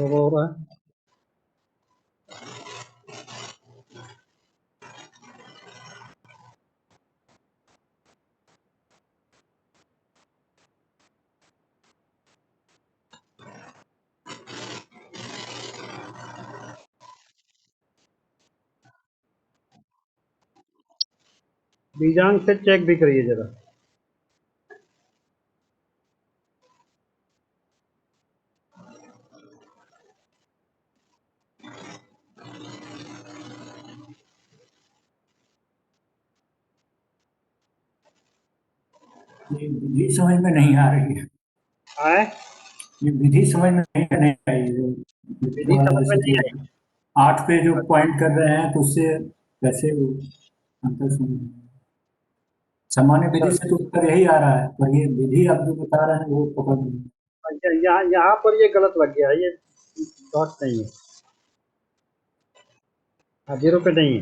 हो रहा है बीजांग से चेक भी करिए जरा। ये विधि समझ में नहीं आ रही है। आए ये विधि समझ में नहीं आई है। विधि समझ में जैसे नहीं कि 8 पे जो पॉइंट कर रहे हैं तो उससे कैसे वो अंतर समझ सामान्य अच्छा, विधि से तो उत्तर यही आ रहा है, पर ये विधि आप जो बता रहे हैं वो पकड़ नहीं। अच्छा, यहाँ पर ये गलत लग गया है, ये डॉट नहीं है। हाँ, 0 पे नहीं है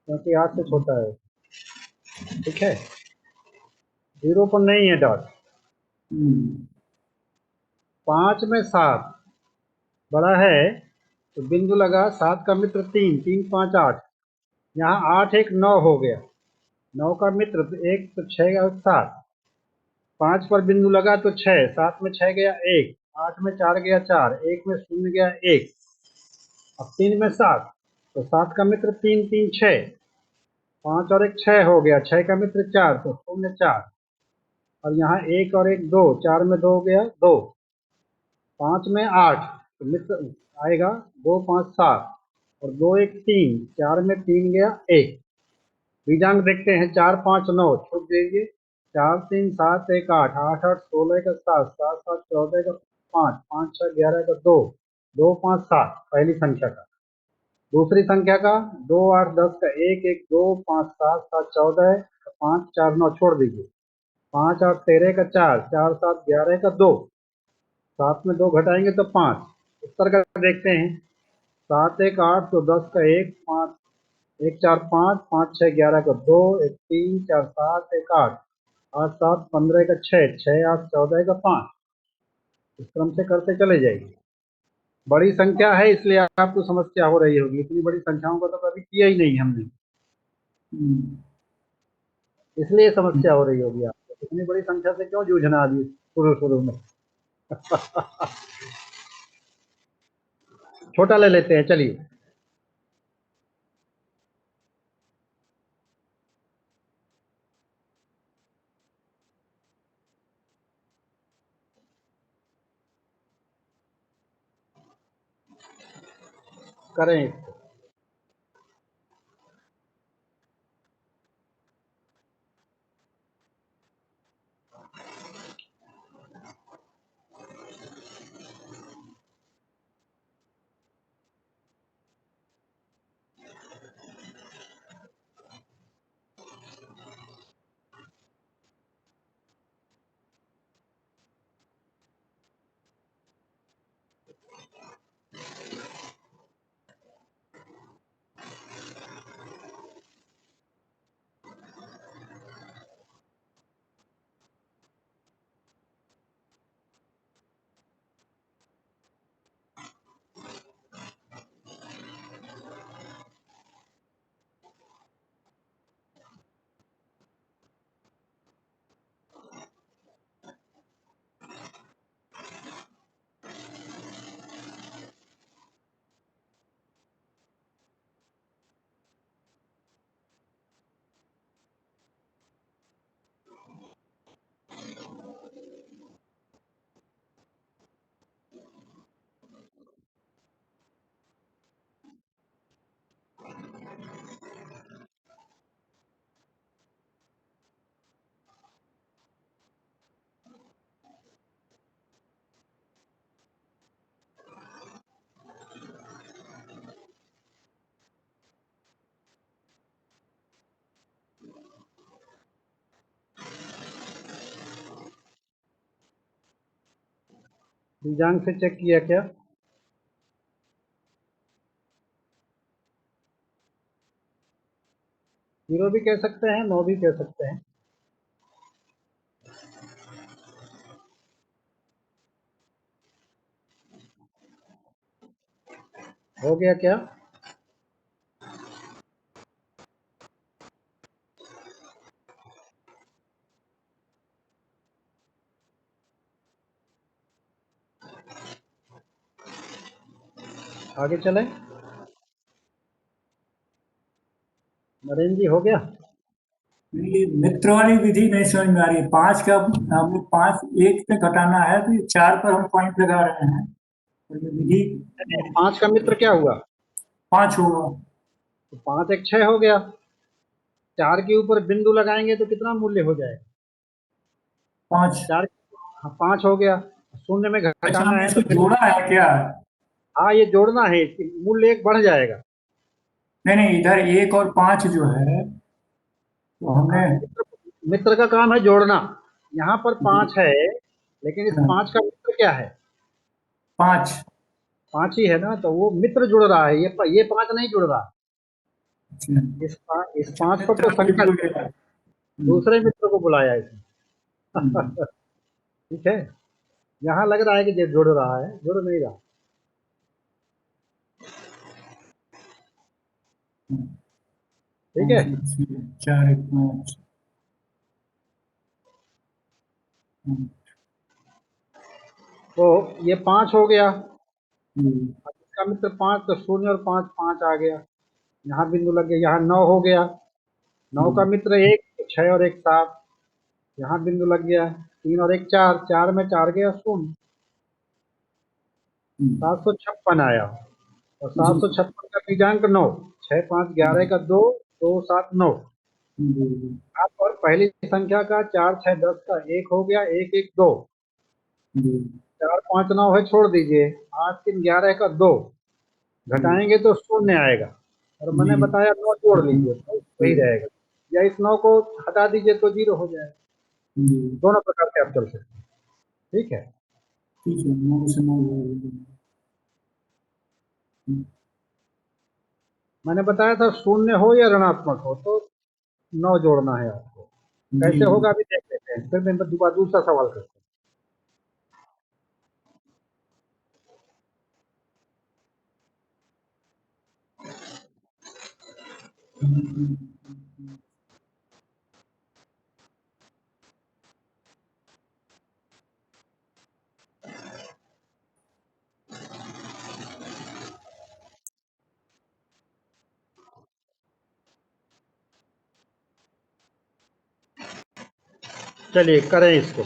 क्योंकि 8 से छोटा है। ठीक है, 0 पर नहीं है डॉट। 5 में 7 बड़ा है तो बिंदु लगा, 7 का मित्र 3, 3 5 8, यहाँ 8 1 9 हो गया, 9 का मित्र 1 तो 6 का 7, 5 पर बिंदु लगा तो 6, 7 में 6 गया 1, 8 में 4 गया 4, 1 में 0 गया 1, अब 3 में 7 तो 7 का मित्र 3 3 6, 5 और 1 6 हो गया, 6 का मित्र 4 तो 0 4, और यहाँ 1 और 1 2, 4 में 2 गया 2, 5 में 8 तो मित्र आएगा 2 5 7, और 2 1 3, 4 में 3 गया 1। बीजांग देखते हैं, 4 5 9 छूट दीजिए, 4 3 7 1 8, 8 8 16 का 7, 7 7 14 का 5, 5 6 11 का 2, 2 5 7 पहली संख्या का। दूसरी संख्या का 2 8 10 का 1 1 2 5 7 7 14 है, 5 4 9 छोड़ दीजिए, 5 8 13 का 4, 4 7 11 का 2, 7 में 2 घटाएंगे तो 5। उत्तर का देखते हैं, 7 1 8 तो 10 का 1, 5 1 4 5, 5 6 11 का 2, 1 3 4 7 1 8, 8 7 15 का 6, 6 8 14 का 5। इस क्रम से करते चले जाइए। बड़ी संख्या है इसलिए आपको समस्या हो रही होगी, इतनी बड़ी संख्याओं का तो कभी किया ही नहीं हमने, इसलिए समस्या हो रही होगी आपको। इतनी बड़ी संख्या से क्यों जूझना अभी शुरू शुरू में। छोटा ले लेते हैं, चलिए। करें इसको। बीजांग से चेक किया क्या? जीरो भी कह सकते हैं, नो भी कह सकते हैं। हो गया क्या? आगे चलें? नरेंद्र जी हो गया? ये मित्र वाली विधि नहीं समझ में आ रही है। 5 का हम लोग 5 1 पे घटाना है तो ये 4 पर हम पॉइंट लगा रहे हैं, और ये विधि 5 का मित्र क्या हुआ? 5 होगा। तो 5 एक 6 हो गया। 4 के ऊपर बिंदु लगाएंगे तो कितना मूल्य हो जाएगा? 5। 4, हाँ 5 हो गया। शून्य में अच्छा, घटाना हमने है तो इसको फिर जोड़ा है क्या? हाँ ये जोड़ना है, मूल्य एक बढ़ जाएगा। नहीं नहीं, इधर 1 और 5 जो है तो हमने। हाँ, मित्र का काम है जोड़ना। यहाँ पर 5 है, लेकिन इस 5 का मित्र क्या है? 5। 5 ही है ना, तो वो मित्र जुड़ रहा है, ये 5 नहीं जुड़ रहा। इस 5 पर तो मित्र को संकल्प, जोड़ेगा। दूसरे मित्र को बुलाया इसने। हम्म, ठीक है, यहाँ लग रहा है कि ये जुड़ रहा है, जुड़ नहीं रहा। ठीक है, 4 1 5। तो ये 5 हो गया। अब इसका मित्र 5, तो 0 और 5, 5 आ गया। यहाँ बिंदु लग गया, यहाँ 9 हो गया। 9 का मित्र 1, तो 6 और 1 7। यहाँ बिंदु लग गया, 3 और 1 4, 4 में 4 गया शून्य। 756 आया। और 756 का बीजांक 9। 6 5 11 का 2, 2 7 9। आप और पहली संख्या का 4 6 10 का 1 हो गया, 1 1 2। 4 5 9 है, छोड़ दीजिए। 8 3 11 का 2, घटाएंगे तो शून्य आएगा। और मैंने बताया 9 जोड़ लीजिए तो सही रहेगा, या इस 9 को हटा दीजिए तो 0 हो जाएगा। दोनों प्रकार से आप चल सकते हैं। ठीक है, ठीक है, 9 से 9। मैंने बताया था शून्य हो या ऋणात्मक हो तो 9 जोड़ना है आपको। कैसे जी। होगा अभी देख लेते हैं, फिर मैं दूसरा सवाल करता हूँ। चलिए करें इसको।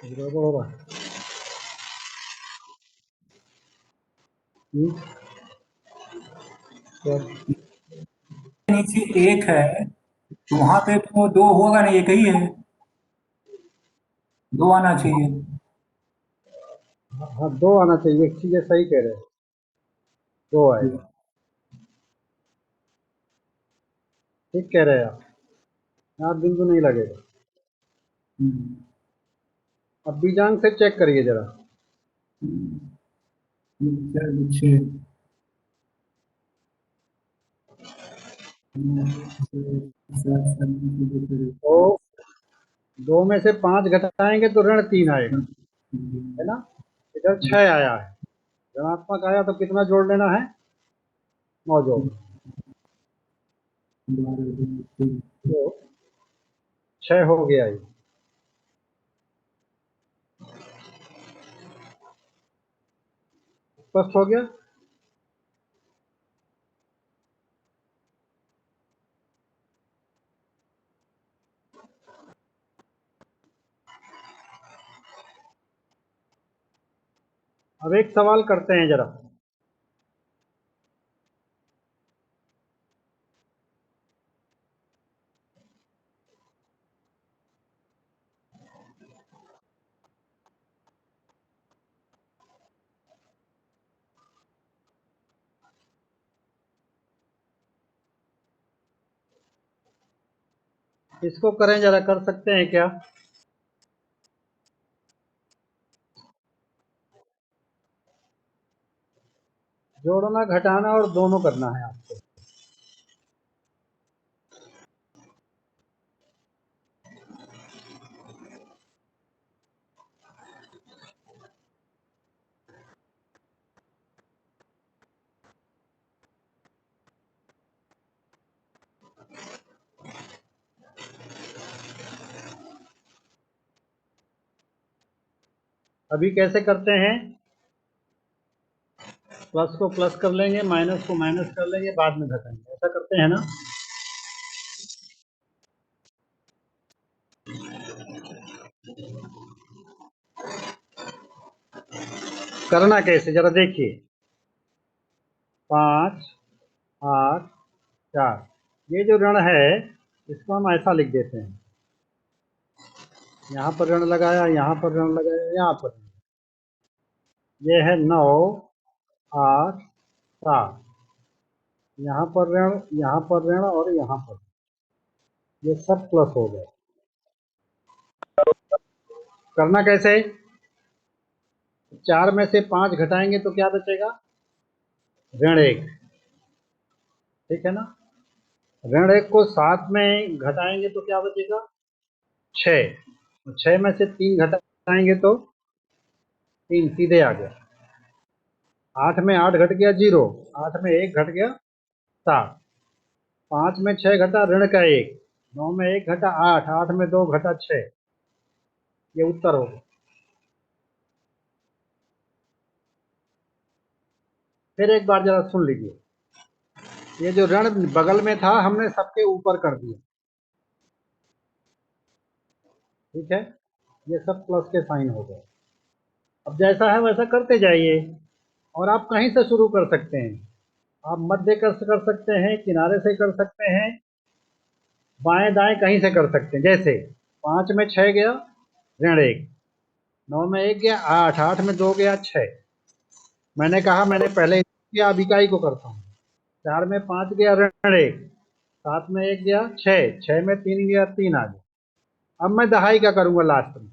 गड़बड़ हो रहा है। क्या? नीचे 1 है तो वहां पे तो 2 होगा नहीं, 1 ही है। 2 आना चाहिए। हाँ 2 आना चाहिए, चीजें सही कह रहे हैं, 2 आएगा। ठीक कह रहे हैं आप, यहाँ बिंदु नहीं लगेगा। अब बीजांक से चेक करिए जरा। 6। तो 2 में से 5 घटाएंगे तो ऋण 3 आएगा, है ना। इधर 6 आया है, ऋणात्मक आया तो कितना जोड़ लेना है, 9 जोड़। तो 6 हो गया ये। स्पष्ट हो गया। अब एक सवाल करते हैं जरा। इसको करें जरा, कर सकते हैं क्या। जोड़ना घटाना और दोनों करना है आपको। अभी कैसे करते हैं, प्लस को प्लस कर लेंगे, माइनस को माइनस कर लेंगे, बाद में घटाएंगे, ऐसा करते हैं ना। करना कैसे जरा देखिए। 5, 8, 4, ये जो ऋण है इसको हम ऐसा लिख देते हैं, यहाँ पर ऋण लगाया, यहाँ पर ऋण लगाया, यहाँ पर। ये है 9, 8, 7, यहाँ पर ऋण, यहाँ पर ऋण और यहाँ पर, ये सब प्लस हो गए। करना कैसे, 4 में से 5 घटाएंगे तो क्या बचेगा, ऋण 1, ठीक है ना। ऋण 1 को 7 में घटाएंगे तो क्या बचेगा, 6। 6 में से 3 घटाएंगे तो 3 सीधे आ गया। 8 में 8 घट गया 0, 8 में 1 घट गया 7, 5 में 6 घटा ऋण का 1, 9 में 1 घटा 8, 8 में 2 घटा 6, ये उत्तर होगा। फिर एक बार जरा सुन लीजिए, ये जो ऋण बगल में था हमने सबके ऊपर कर दिया, ठीक है, ये सब प्लस के साइन हो गए। अब जैसा है वैसा करते जाइए, और आप कहीं से शुरू कर सकते हैं, आप मध्य कर सकते हैं, किनारे से कर सकते हैं, बाएं दाएं कहीं से कर सकते हैं। जैसे 5 में 6 गया ऋण 1, 9 में 1 गया 8, 8 में 2 गया 6, मैंने कहा मैंने पहले किया, अब इकाई को करता हूँ। 4 में 5 गया ऋण 1, 7 में 1 गया 6, 6 में 3 गया 3 आ गया। अब मैं दहाई का करूंगा लास्ट में,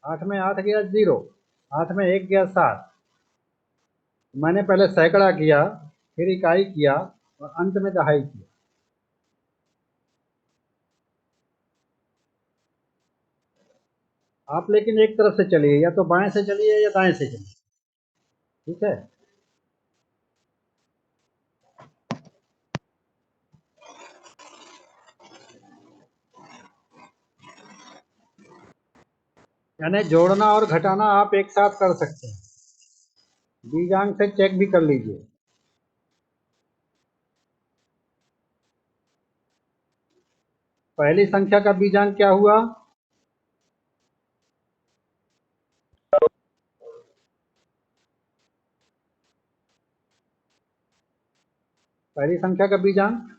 8 में 8 गया 0, 8 में 1 गया 7, मैंने पहले सैकड़ा किया, फिर इकाई किया और अंत में दहाई किया। आप लेकिन एक तरफ से चलिए, या तो बाएं से चलिए या दाएं से चलिए, ठीक है। यानी जोड़ना और घटाना आप एक साथ कर सकते हैं, बीजांक से चेक भी कर लीजिए। पहली संख्या का बीजांक क्या हुआ, पहली संख्या का बीजांक,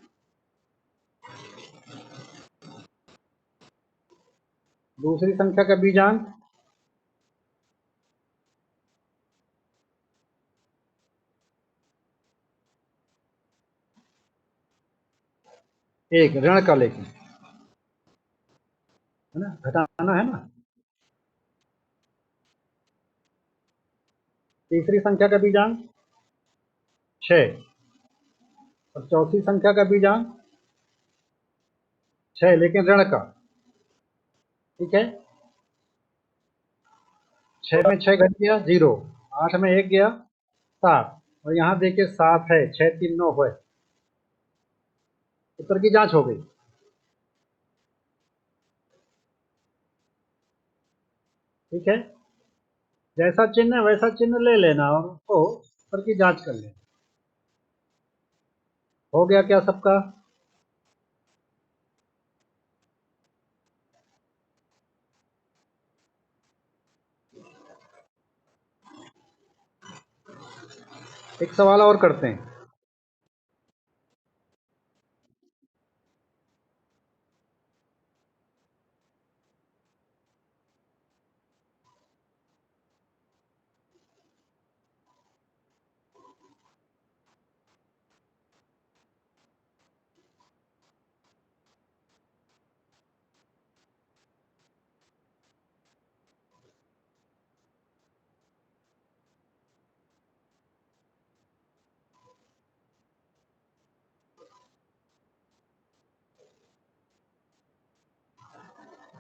दूसरी संख्या का बीजांक, एक ऋण का, लेकिन है ना, घटाना है ना। तीसरी संख्या का बीजांक 6, और चौथी संख्या का बीजांक 6 लेकिन ऋण का, ठीक है। 6 में 6 घट गया 0, 8 में 1 गया 7, और यहाँ देखिए 7 है, 6 3 9 है। उत्तर की जांच हो गई। ठीक है, जैसा चिन्ह है वैसा चिन्ह ले लेना और उसको उत्तर की जांच कर लेना। हो गया क्या सबका? एक सवाल और करते हैं।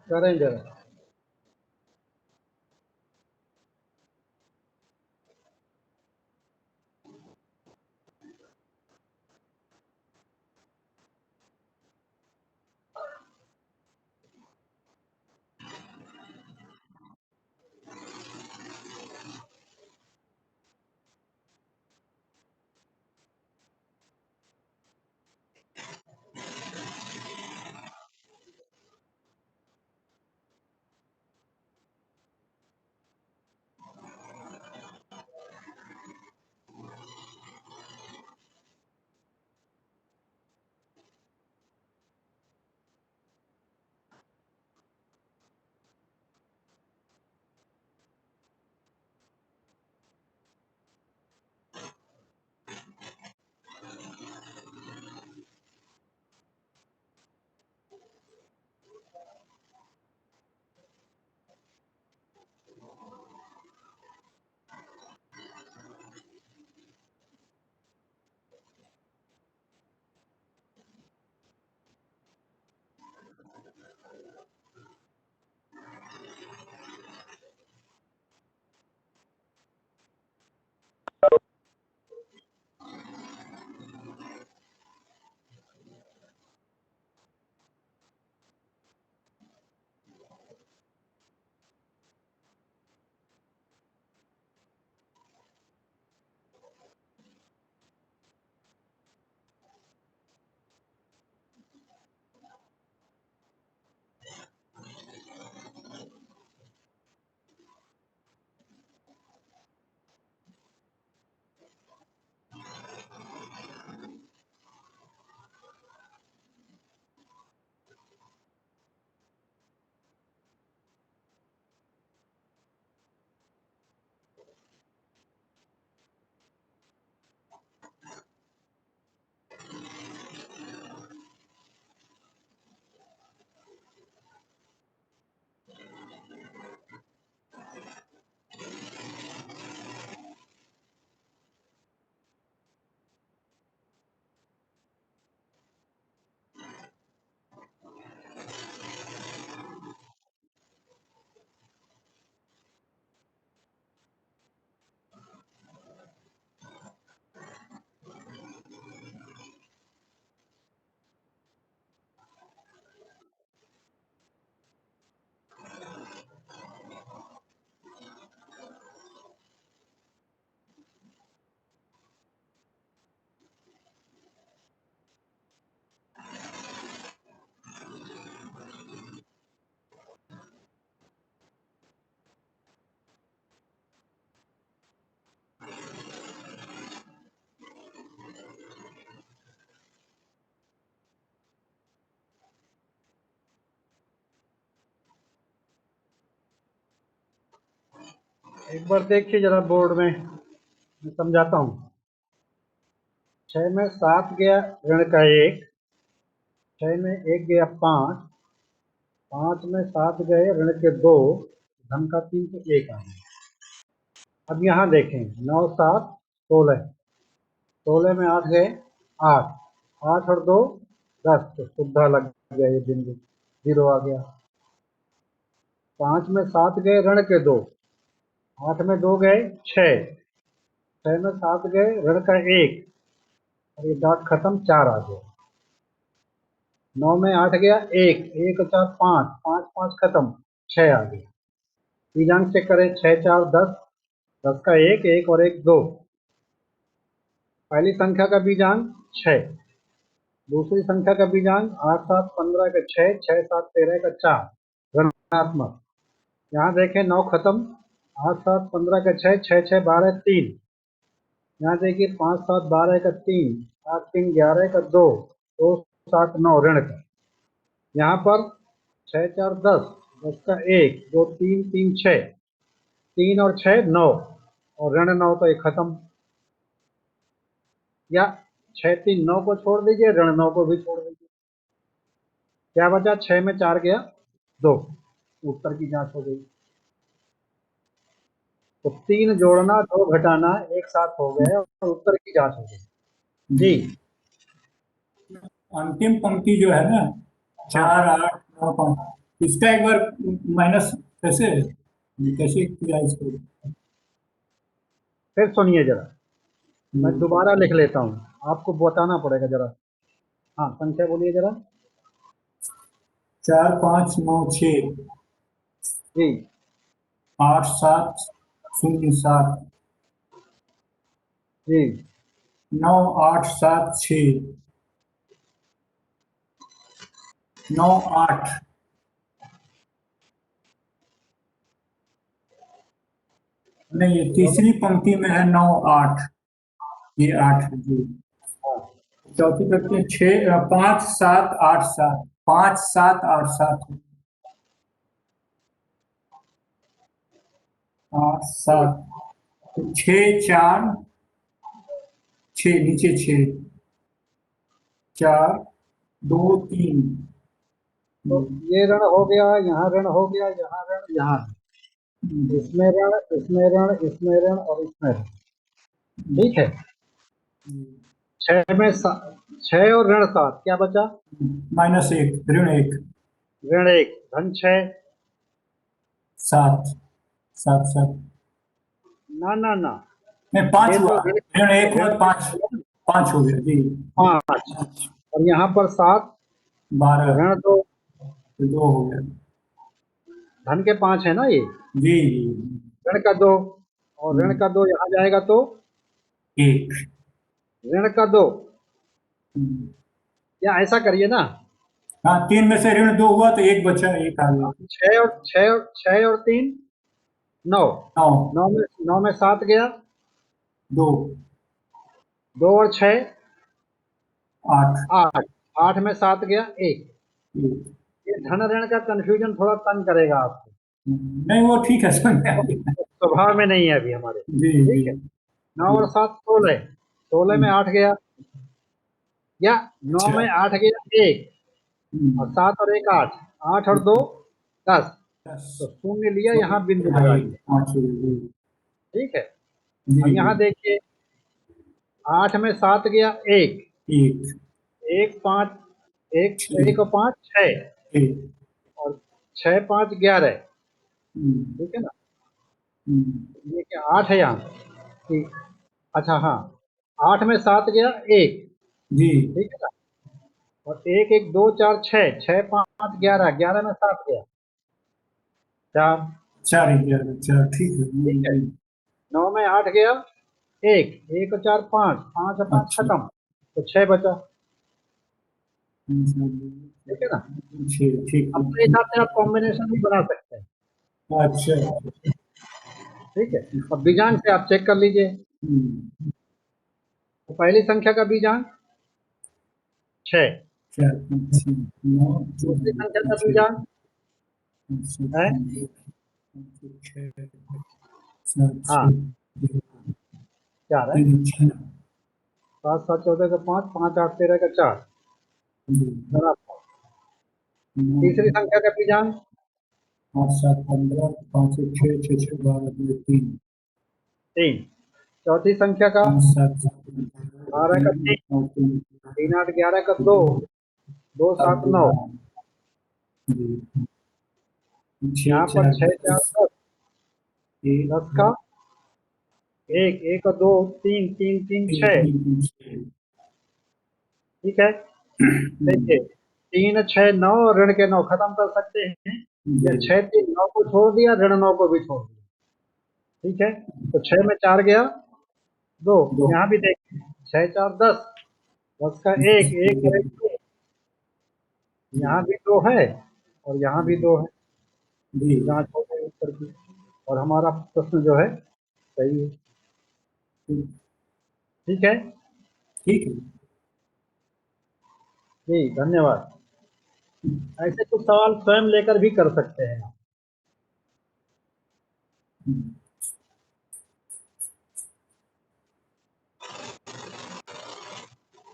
करें जरा। एक बार देखिए जरा बोर्ड में, मैं समझाता हूँ। 6 में 7 गया ऋण का 1, 6 में 1 गया 5, 5 में 7 गए ऋण के 2, धन का 3 तो 1 आ गया। अब यहाँ देखें 9 7 16, 16 में 8 गए 8, 8 और 2 10 तो शुद्धा लग गया, ये बिंदु 0 आ गया। 5 में 7 गए ऋण के 2, 8 में 2 गए 6, 6 में 7 गए ऋण का 1, और ये डॉट खत्म 4 आ गया। 9 में 8 गया 1, 1 4 5, 5 5 खत्म 6 आ गया। बीजांक चेक करें, 6 4 10, 10 का 1, 1 और 1 2। पहली संख्या का बीजांक 6, दूसरी संख्या का बीजांक 8 7 15 का 6, 6 7 13 का 4 ऋणात्मक। यहाँ देखें 9 खत्म, 8 7 15 का 6, 6 6 12 3। यहाँ देखिए 5 7 12 का 3, 8 3 11 का 2, 2 7 9 ऋण का। यहाँ पर 6 4 10, 10 का 1 2 3 3 6, 3 और 6 9, और ऋण 9 तो ये खत्म। या 6 3 9 को छोड़ दीजिए, ऋण 9 को भी छोड़ दीजिए। क्या बचा? 6 में 4 गया 2, उत्तर की जांच हो गई। तो 3 जोड़ना 2 घटाना एक साथ हो गए और उत्तर की जांच हो गई जी। अंतिम पंक्ति जो है ना 4 8 9 5, इसका एक बार माइनस कैसे किया इसको? फिर सुनिए जरा, मैं दोबारा लिख लेता हूँ, आपको बताना पड़ेगा जरा। हाँ, संख्या बोलिए जरा। 4 5 9 6 जी 8 7 0 7 जी 9 8 7 6 9 8। नहीं, ये तीसरी पंक्ति में है 9 8, ये 8 है जी। चौथी पंक्ति में 6 5 7 8 7, 5 7 8 7, 8 7 6 4 6, नीचे 6 4 2 3। तो ये ऋण हो गया, यहाँ ऋण हो गया, यहाँ ऋण, यहाँ इसमें ऋण, इसमें ऋण, इसमें ऋण और इसमें ऋण। ठीक है, 6 में 6 और ऋण 7, क्या बचा? -1, ऋण 1, ऋण 1 धन 6, 7 7 7, ना ना ना, नहीं 5 ये तो हुआ, ऋण 1 हुआ 5, 5 हो गया जी। 5, और यहाँ पर 7, 12, ऋण 2, 2 हो गया धन के 5 है ना ये, जी। ऋण का 2, और ऋण का 2 यहाँ जाएगा तो 1, ऋण का 2, या ऐसा करिए ना, हाँ 3 में से ऋण 2 हुआ तो 1 बचा, 1 आ गया। 6 और 3 9, 9 9 में 7 गया 2 2 और 6 8 8, 8 में 7 गया 1। 1। ये धन ऋण का कंफ्यूजन थोड़ा तंग करेगा आपको, नहीं वो ठीक है, समझ में आ गया। स्वभाव में नहीं है अभी हमारे। जी ठीक है, 9 और 7 16, 16 में 8 गया, या 9 में 8 गया 1, और 7 और 1 8, 8 और 2 10, तो शून्य लिया, यहाँ बिंदु लगा दिया। ठीक है, और यहाँ देखिए 8 में 7 गया 1, 1 5, 1 और 5 6, और 6 5 11। ठीक है ना, ये क्या 8 है यहाँ कि, अच्छा हाँ, 8 में 7 गया 1, जी ठीक है ना, और 1 1 2 4 6, 6 5 11, 11 में 7 गया 4। 4 11 4, ठीक ठीक है, है। 9 में 8 गया 1, 1 और 4 5, 5 और 5 अच्छा। खत्म, तो 6 बचा। ठीक है ना, ठीक अपने हिसाब से आप कॉम्बिनेशन भी बना सकते हैं। है। अच्छा। ठीक है, और बीजांक से आप चेक कर लीजिए। तो पहली संख्या का बीजांक 6, 4 5 9 दूसरी संख्या का बीजांक है, हाँ 4 है, 7 7 14 का 5, 5 8 13 का 4। तीसरी संख्या का बीजांक 8 7 15, 5 6 6 6 12 3। 3। चौथी संख्या का 5 7 12 का 3, 3 8 11 का 2, 2 7 9, यहाँ पर 6 4 10, 10 का 1 1 और 2 3 3 3 6, ठीक है। देखिए 3 6 9 ऋण के 9 खत्म कर सकते हैं, या 6 3 9 को छोड़ दिया, ऋण 9 को भी छोड़ दिया, ठीक है। तो 6 में 4 गया 2, यहाँ भी देखिए 6 4 10, 10 का 1 1 और 1 2, यहाँ भी 2 है और यहाँ भी 2 है, जांच हो गई उत्तर की, और हमारा प्रश्न जो है सही है, ठीक है। ठीक है। जी धन्यवाद। ऐसे कुछ सवाल स्वयं लेकर भी कर सकते हैं आप।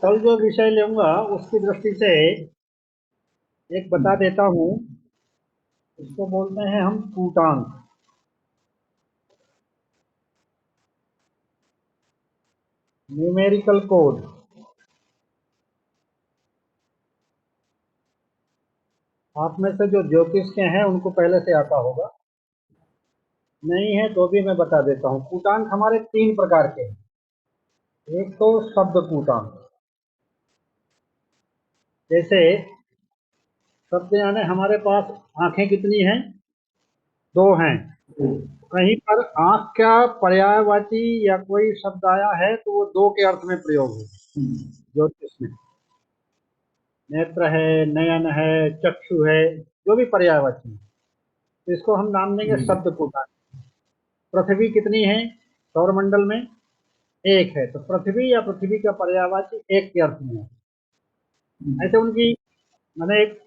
कल जो विषय लूंगा उसकी दृष्टि से एक बता देता हूँ, इसको बोलते हैं हम कूटांक, न्यूमेरिकल कोड। आप में से जो ज्योतिष के हैं उनको पहले से आता होगा, नहीं है तो भी मैं बता देता हूँ। कूटांक हमारे 3 प्रकार के हैं। एक तो शब्द कूटांक, जैसे शब्द यानी हमारे पास आंखें कितनी हैं, 2 हैं, कहीं पर आंख का पर्यायवाची या कोई शब्द आया है तो वो 2 के अर्थ में प्रयोग होगा ज्योतिष में। नेत्र है, नयन है, चक्षु है, जो भी पर्यायवाची है, तो इसको हम नाम देंगे शब्द कूटांक। पृथ्वी कितनी है सौरमंडल में, 1 है, तो पृथ्वी या पृथ्वी का पर्यायवाची 1 के अर्थ में है। ऐसे उनकी मैंने एक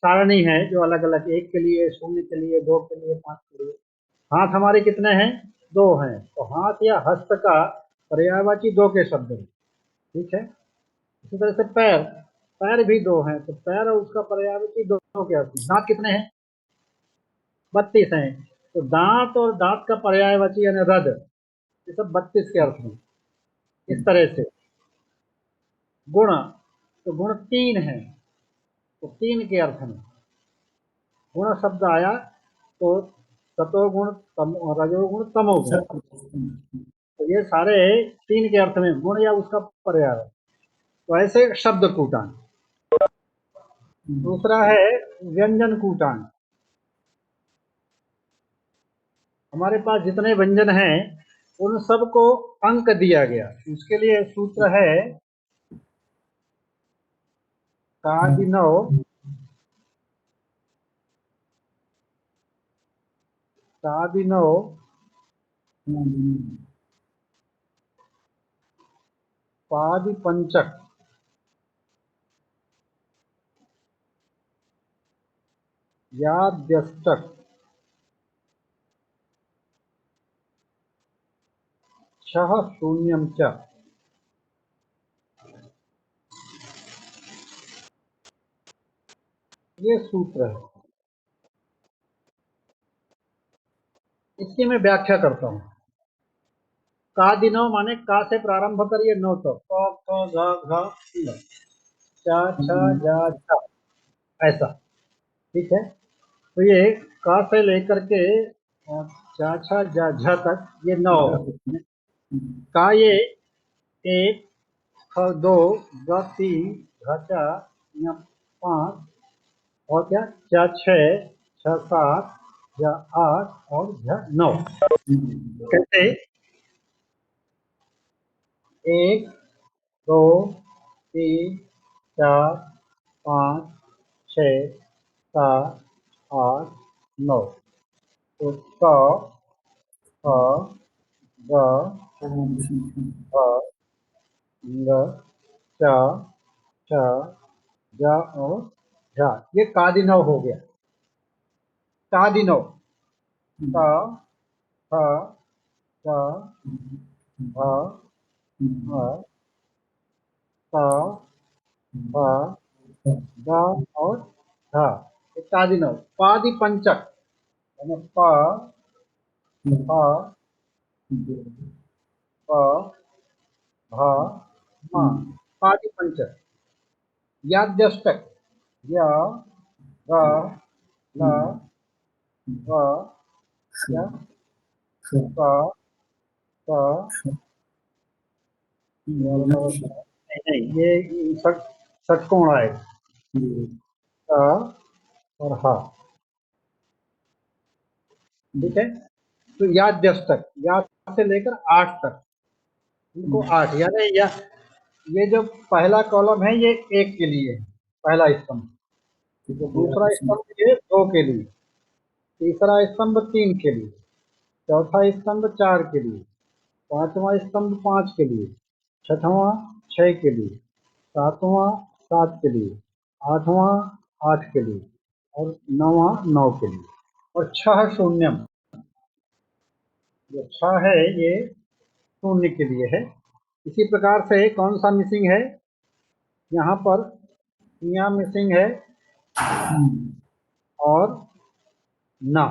सारणी है जो अलग अलग, 1 के लिए, 0 के लिए, 2 के लिए, 5 के लिए। हाथ हमारे कितने हैं, 2 हैं, तो हाथ या हस्त का पर्यायवाची 2 के शब्द हैं, ठीक है। इसी तरह से पैर, पैर भी 2 हैं, तो पैर और उसका पर्यायवाची 2 के अर्थ में। दांत कितने हैं, 32 हैं, तो दांत और दांत का पर्यायवाची यानी रद, ये सब 32 के अर्थ में। इस तरह से गुण, तो गुण 3 है, तो 3 के अर्थ में गुण शब्द आया, तो सतोगुण, रजोगुण, तमोगुण, तो ये सारे 3 के अर्थ में गुण या उसका पर्याय। तो ऐसे शब्द कूटांक। दूसरा है व्यंजन कूटांक। हमारे पास जितने व्यंजन हैं उन सबको अंक दिया गया, उसके लिए सूत्र है कादिनव पादिपंचक, याद्यष्टक, छह शून्यम च। ये सूत्र है, इसकी मैं व्याख्या करता हूँ। कादिनव माने का से प्रारंभ करिए नौ तक, क ख ग घ ल, च छ ज झ, ऐसा, ठीक है। तो ये का से लेकर के च छ ज झ तक ये 9 का, ये 1 ख 2 ग 3 घ 4 5, और क्या च 6 छ 7 झ 8 और झ 9। कैसे, 1 2 3 4 5 6 7 8 9, तो क ख ग घ ल च छ ज और झ, ये कादिनव हो गया। कादिनव क ख ग घ ह क ख ग और झ, ये कादिनव। पादिपंचक यानी प फ प भ म, पादिपंचक। याद्यष्टक या, रा, ला, हम्म, वा, श, या, श, सा, सा, श, या, य, श, नहीं नहीं, ये षटकोण आएगा। ये, सा और हा। ठीक है। तो यादृष्टक, याद से लेकर 8 तक, इनको 8 यानी या, ये जो पहला कॉलम है ये 1 के लिए है, पहला स्तंभ। जो दूसरा स्तंभ ये 2 के लिए, तीसरा स्तंभ 3 के लिए, चौथा स्तंभ 4 के लिए, पांचवा स्तंभ 5 के लिए, छठवां 6 के लिए, सातवां 7 के लिए, आठवां 8 के लिए, और नौवां 9 के लिए, और 6 शून्यम, जो 6 है ये शून्य के लिए है। इसी प्रकार से कौन सा मिसिंग है, यहाँ पर यहाँ मिसिंग है, और ना,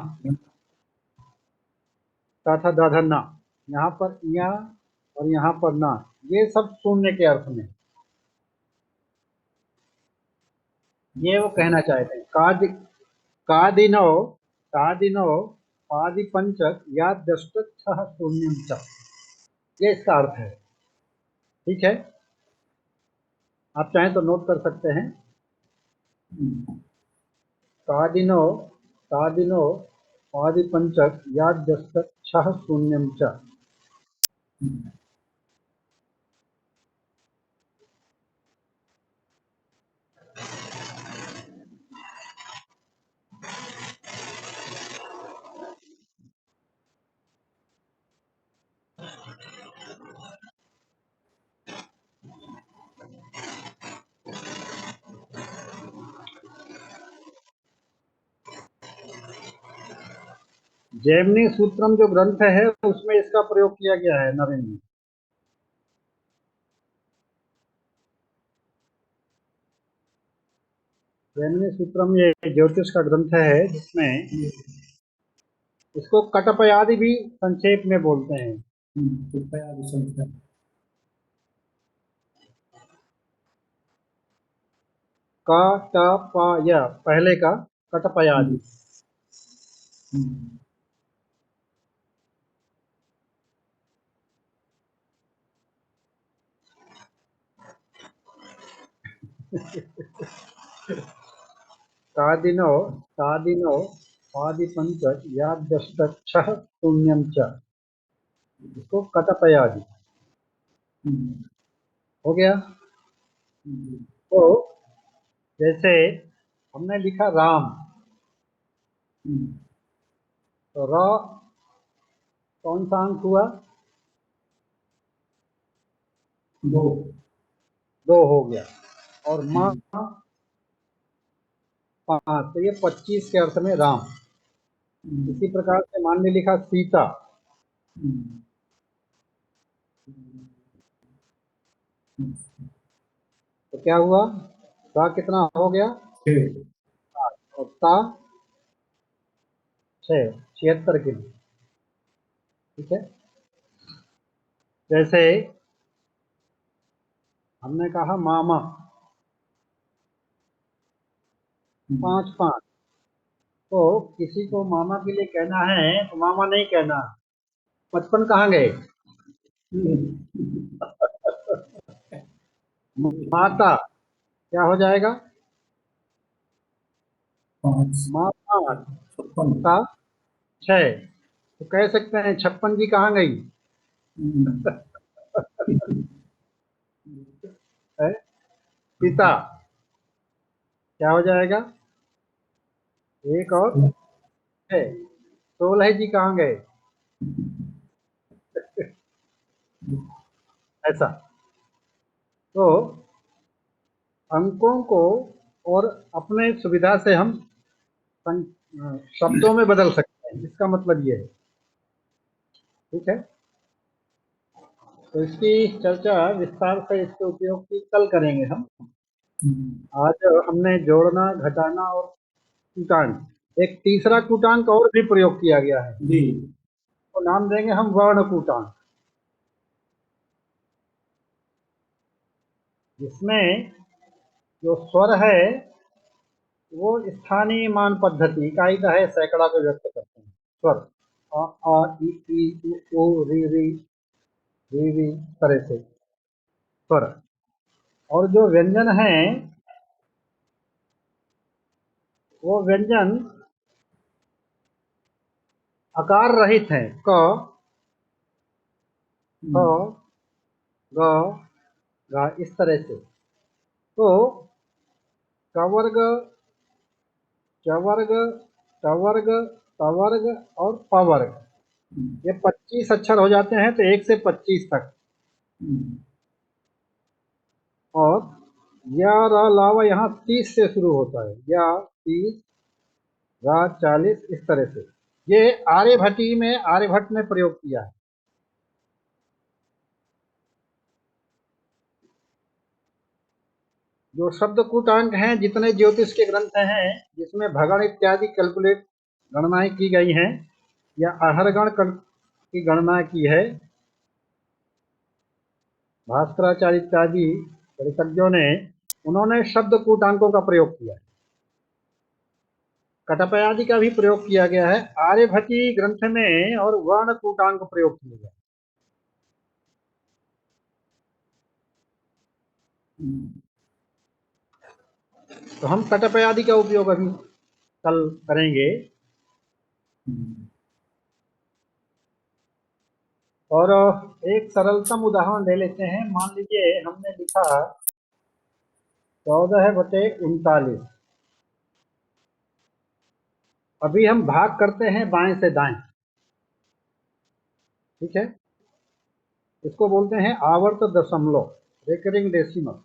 तथा दाधा ना, यहाँ पर या और यहाँ पर ना, ये सब शून्य के अर्थ में, ये वो कहना चाहते हैं। कादिनो, कादिनो पादि पंचक या दष्टक छह शून्यम च, ये इसका अर्थ है। ठीक है, आप चाहें तो नोट कर सकते हैं। कादिनो, कादिनो पादि पंचक या दष्टक छह शून्यम च। जैमिनी सूत्रम जो ग्रंथ है उसमें इसका प्रयोग किया गया है नरेंद्र। जैमिनी सूत्रम ये ज्योतिष का ग्रंथ है जिसमें इसको कटपयादि भी संक्षेप में बोलते हैं। कटपय, पहले का कटपयादि। कादिनो, कादिनो पादि पंचक या दष्टक छह शून्यम च, इसको कटपयादि हो गया। तो जैसे हमने लिखा राम, तो र कौन सा अंक हुआ, 2 हो गया, और माँ 5, तो ये 25 के अर्थ में राम। इसी प्रकार से मान लिखा सीता, तो क्या हुआ, सा कितना हो गया, और ता 6, 76 के लिए। ठीक है, जैसे हमने कहा मामा, 5 5, तो किसी को मामा के लिए कहना है तो मामा नहीं कहना, 55 कहाँ गए, माता क्या हो जाएगा, माँ 5, ता 6, तो कह सकते हैं 56 की कहाँ गई है, पिता क्या हो जाएगा, 1 और 6, 16 जी कहाँ गए, ऐसा। तो अंकों को और अपने सुविधा से हम शब्दों में बदल सकते हैं, इसका मतलब ये है। ठीक है, तो इसकी चर्चा विस्तार से इसके उपयोग की कल करेंगे हम। आज हमने जोड़ना, घटाना और कूटांक, एक तीसरा कूटांक और भी प्रयोग किया गया है, तो नाम देंगे हम वर्ण कूटांक, जिसमें जो स्वर है वो स्थानीय मान पद्धति इकाई है, सैकड़ा को व्यक्त करते हैं। स्वर आ ई ई उ ओ री तरह से स्वर। और जो व्यंजन है वो व्यंजन आकार रहित है। क, ख, ग, घ, इस तरह से। तो कवर्ग, चवर्ग, टवर्ग, तवर्ग और पवर्ग, ये 25 अक्षर हो जाते हैं, तो 1 से 25 तक। और या रा लावा यहाँ 30 से शुरू होता है। या 30, रा 40, इस तरह से। ये आर्यभट्टी में, आर्यभट्ट ने प्रयोग किया है। जो शब्द कूटांक हैं, जितने ज्योतिष के ग्रंथ हैं जिसमें भगण इत्यादि कैलकुलेट गणनाएं की गई हैं या आहरगण की गणना की है, भास्कराचार्य इत्यादि गणितज्ञों ने, उन्होंने शब्द कूटांकों का प्रयोग किया है। कटपयादि का भी प्रयोग किया गया है आर्यभट्टी ग्रंथ में, और वर्ण कूटांक प्रयोग किए गए। तो हम कटपयादि का उपयोग अभी कल करेंगे। और एक सरलतम उदाहरण ले लेते हैं। मान लीजिए हमने लिखा 14/39। अभी हम भाग करते हैं बाएं से दाएं, ठीक है। इसको बोलते हैं आवर्त दशमलव, रिकरिंग डेसिमल।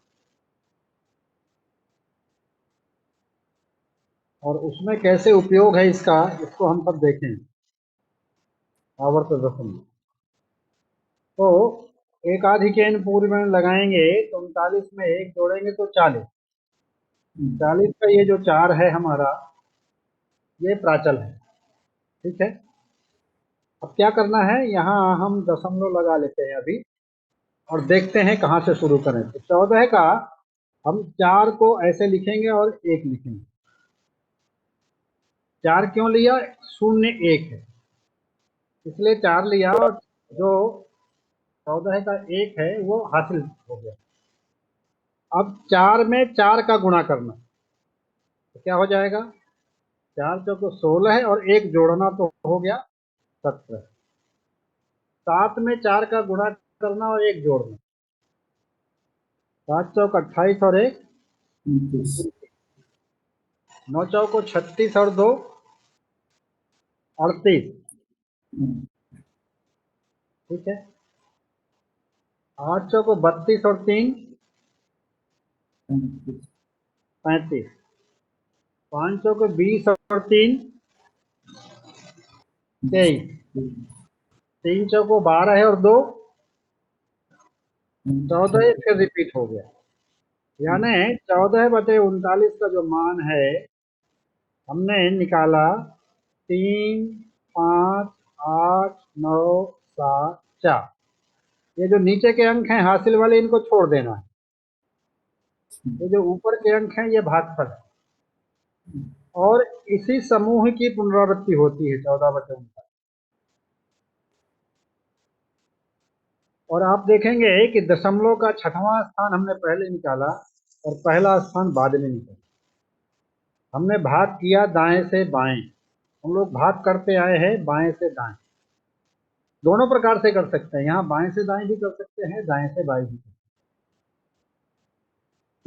और उसमें कैसे उपयोग है इसका, इसको हम सब देखें। आवर्त दशमलव तो एकाधिकेन पूर्व में लगाएंगे तो 39 में 1 जोड़ेंगे तो 40। 40 का ये जो 4 है हमारा, ये प्राचल है, ठीक है। अब क्या करना है, यहाँ हम दशमलव लगा लेते हैं अभी, और देखते हैं कहाँ से शुरू करें। तो 14 का हम 4 को ऐसे लिखेंगे और 1 लिखेंगे। 4 क्यों लिया, 0 1 है इसलिए 4 लिया, और जो 14 का 1 है वो हासिल हो गया। अब 4 में 4 का गुणा करना, तो क्या हो जाएगा, 4 चौको 16 है, और 1 जोड़ना तो हो गया 17। 7 में 4 का गुणा करना और 1 जोड़ना, 7 चौक 28 और 1 9 चौको 36 और 2 38, ठीक है। 8 चौको 32 और 3 35, 5 चौको 20 और 3 23, 3 चौको 12 है और 2 14, फिर रिपीट हो गया। यानी 14/39 का जो मान है हमने निकाला 3, 5, 8, 9, 7, 4। ये जो नीचे के अंक हैं हासिल वाले, इनको छोड़ देना है। ये जो ऊपर के अंक हैं ये भागफल है, और इसी समूह की पुनरावृत्ति होती है 14/39। और आप देखेंगे कि दशमलव का 6वां स्थान हमने पहले निकाला और पहला स्थान बाद में निकाला। हमने भाग किया दाएं से बाएं, हम लोग भाग करते आए हैं बाएं से दाएं। दोनों प्रकार से कर सकते हैं, यहाँ बाएं से दाएं भी कर सकते हैं, दाएं से बाएं भी कर सकते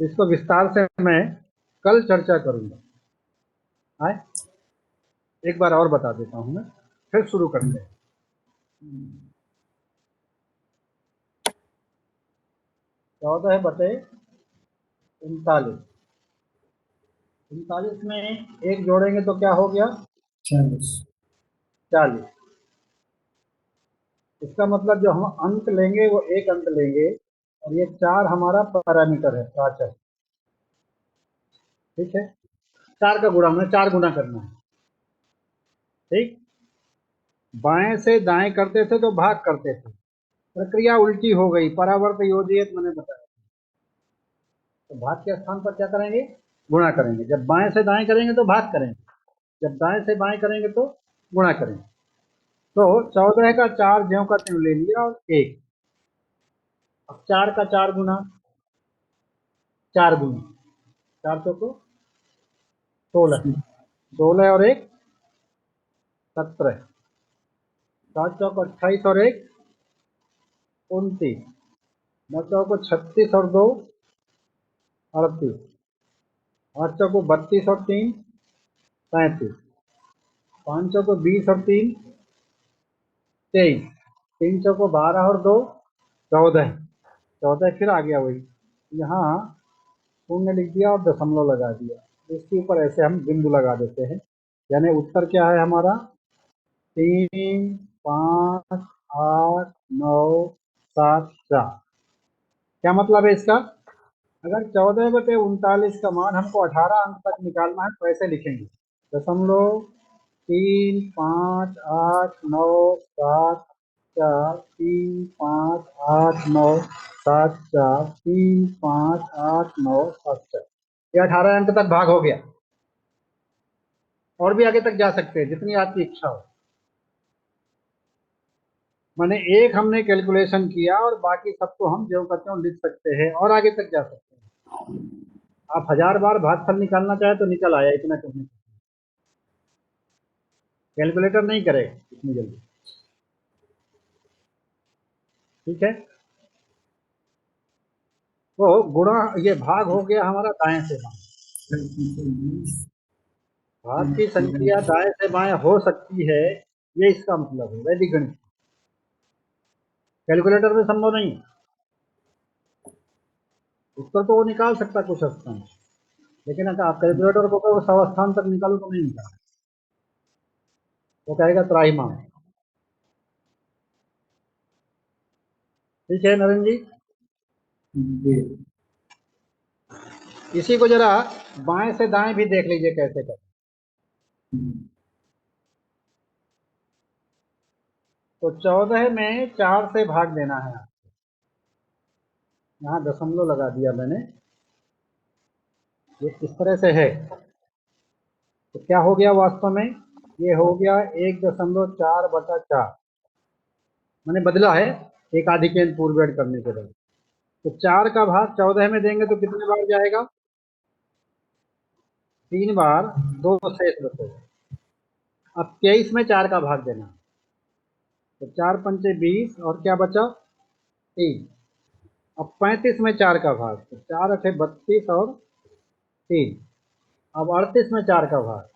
हैं। इसको विस्तार से मैं कल चर्चा करूंगा। आए एक बार और बता देता हूं मैं, फिर शुरू करते हैं। 14/39, 39 में 1 जोड़ेंगे तो क्या हो गया, 40। इसका मतलब जो हम अंक लेंगे वो 1 अंक लेंगे, और ये 4 हमारा पैरामीटर है, प्राचल, ठीक है। 4 का गुणा, हमें 4 गुना करना है, ठीक। बाएं से दाएं करते थे तो भाग करते थे, प्रक्रिया उल्टी हो गई, परावर्त योजियत मैंने बताया। तो भाग के स्थान पर क्या करेंगे, गुणा करेंगे। जब बाएं से दाएं करेंगे तो भाग करेंगे, जब दाएं से बाएं करेंगे तो गुणा करेंगे। तो 14 का 4 ज्यों का त्यों ले लिया और 1। अब 4 का 4 गुना, 4 गुना 4 चौको 16, 16 और 1 17, 7 चौक 28 और 1 29, 9 चौको 36 और 2 38, 8 चौको 32 और 3 35, 5 चौको 20 और 3 23, 3 चौको 12 और 2 14, 14 फिर आ गया वही, यहाँ शून्य लिख दिया और दशमलव लगा दिया। इसके ऊपर ऐसे हम बिंदु लगा देते हैं। यानी उत्तर क्या है हमारा? 3 5 8 9 7 4। क्या मतलब है इसका? अगर 14/39 का मान हमको 18 अंक तक निकालना है तो ऐसे लिखेंगे, 0.3589743589743589474। ये 18 अंक तक भाग हो गया। और भी आगे तक जा सकते हैं जितनी आपकी इच्छा हो। माने एक हमने कैलकुलेशन किया और बाकी सबको हम ज्यों का त्यों लिख सकते हैं और आगे तक जा सकते हैं। आप 1000 बार भागफल निकालना चाहे तो निकल आया, इतना करने। कैलकुलेटर नहीं करेगा इतनी जल्दी। ठीक है, तो गुणा, ये भाग हो गया हमारा दाएं से बाएं। भाग की संक्रिया दाएं से बाएं हो सकती है, ये इसका मतलब है वैदिक गणित। कैलकुलेटर में संभव नहीं है। उत्तर तो वो निकाल सकता कुछ स्थान, लेकिन अगर आप कैलकुलेटर को कहो 100 स्थान तक निकालो तो नहीं निकाल, वो कहेगा त्राहिमाम। ठीक है नरेंद्र जी, इसी को जरा बाएं से दाएं भी देख लीजिए कैसे कर। तो 14 में 4 से भाग देना है आपको। यहाँ दशमलव लगा दिया मैंने, ये इस तरह से है। तो क्या हो गया वास्तव में? ये हो गया 1.4/4, मैंने बदला है एक आधी केंद्र पूर्व ऐड करने के बाद। तो 4 का भाग 14 में देंगे तो कितने बार जाएगा? 3 बार, 2 शेष बचेगा। अब 23 में 4 का भाग देना, तो 4 पंचे 20 और क्या बचा? 3। अब 35 में 4 का भाग, तो 4 अठे 32 और 3। अब 38 में 4 का भाग,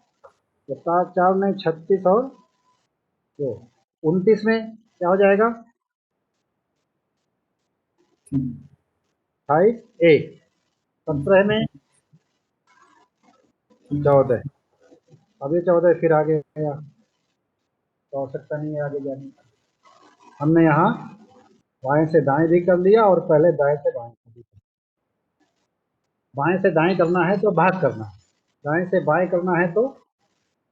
तो 7 4 नहीं 36 और 2। 29 में क्या हो जाएगा? 28 1। 17 में 14। अब ये 14 फिर आगे गया, तो आवश्यकता नहीं है आगे जाने की। हमने यहाँ बाएं से दाएं भी कर लिया और पहले दाएं से बाएं भी कर लिया। बाएं से दाएं करना है तो भाग करना है, दाएं से बाएं करना है तो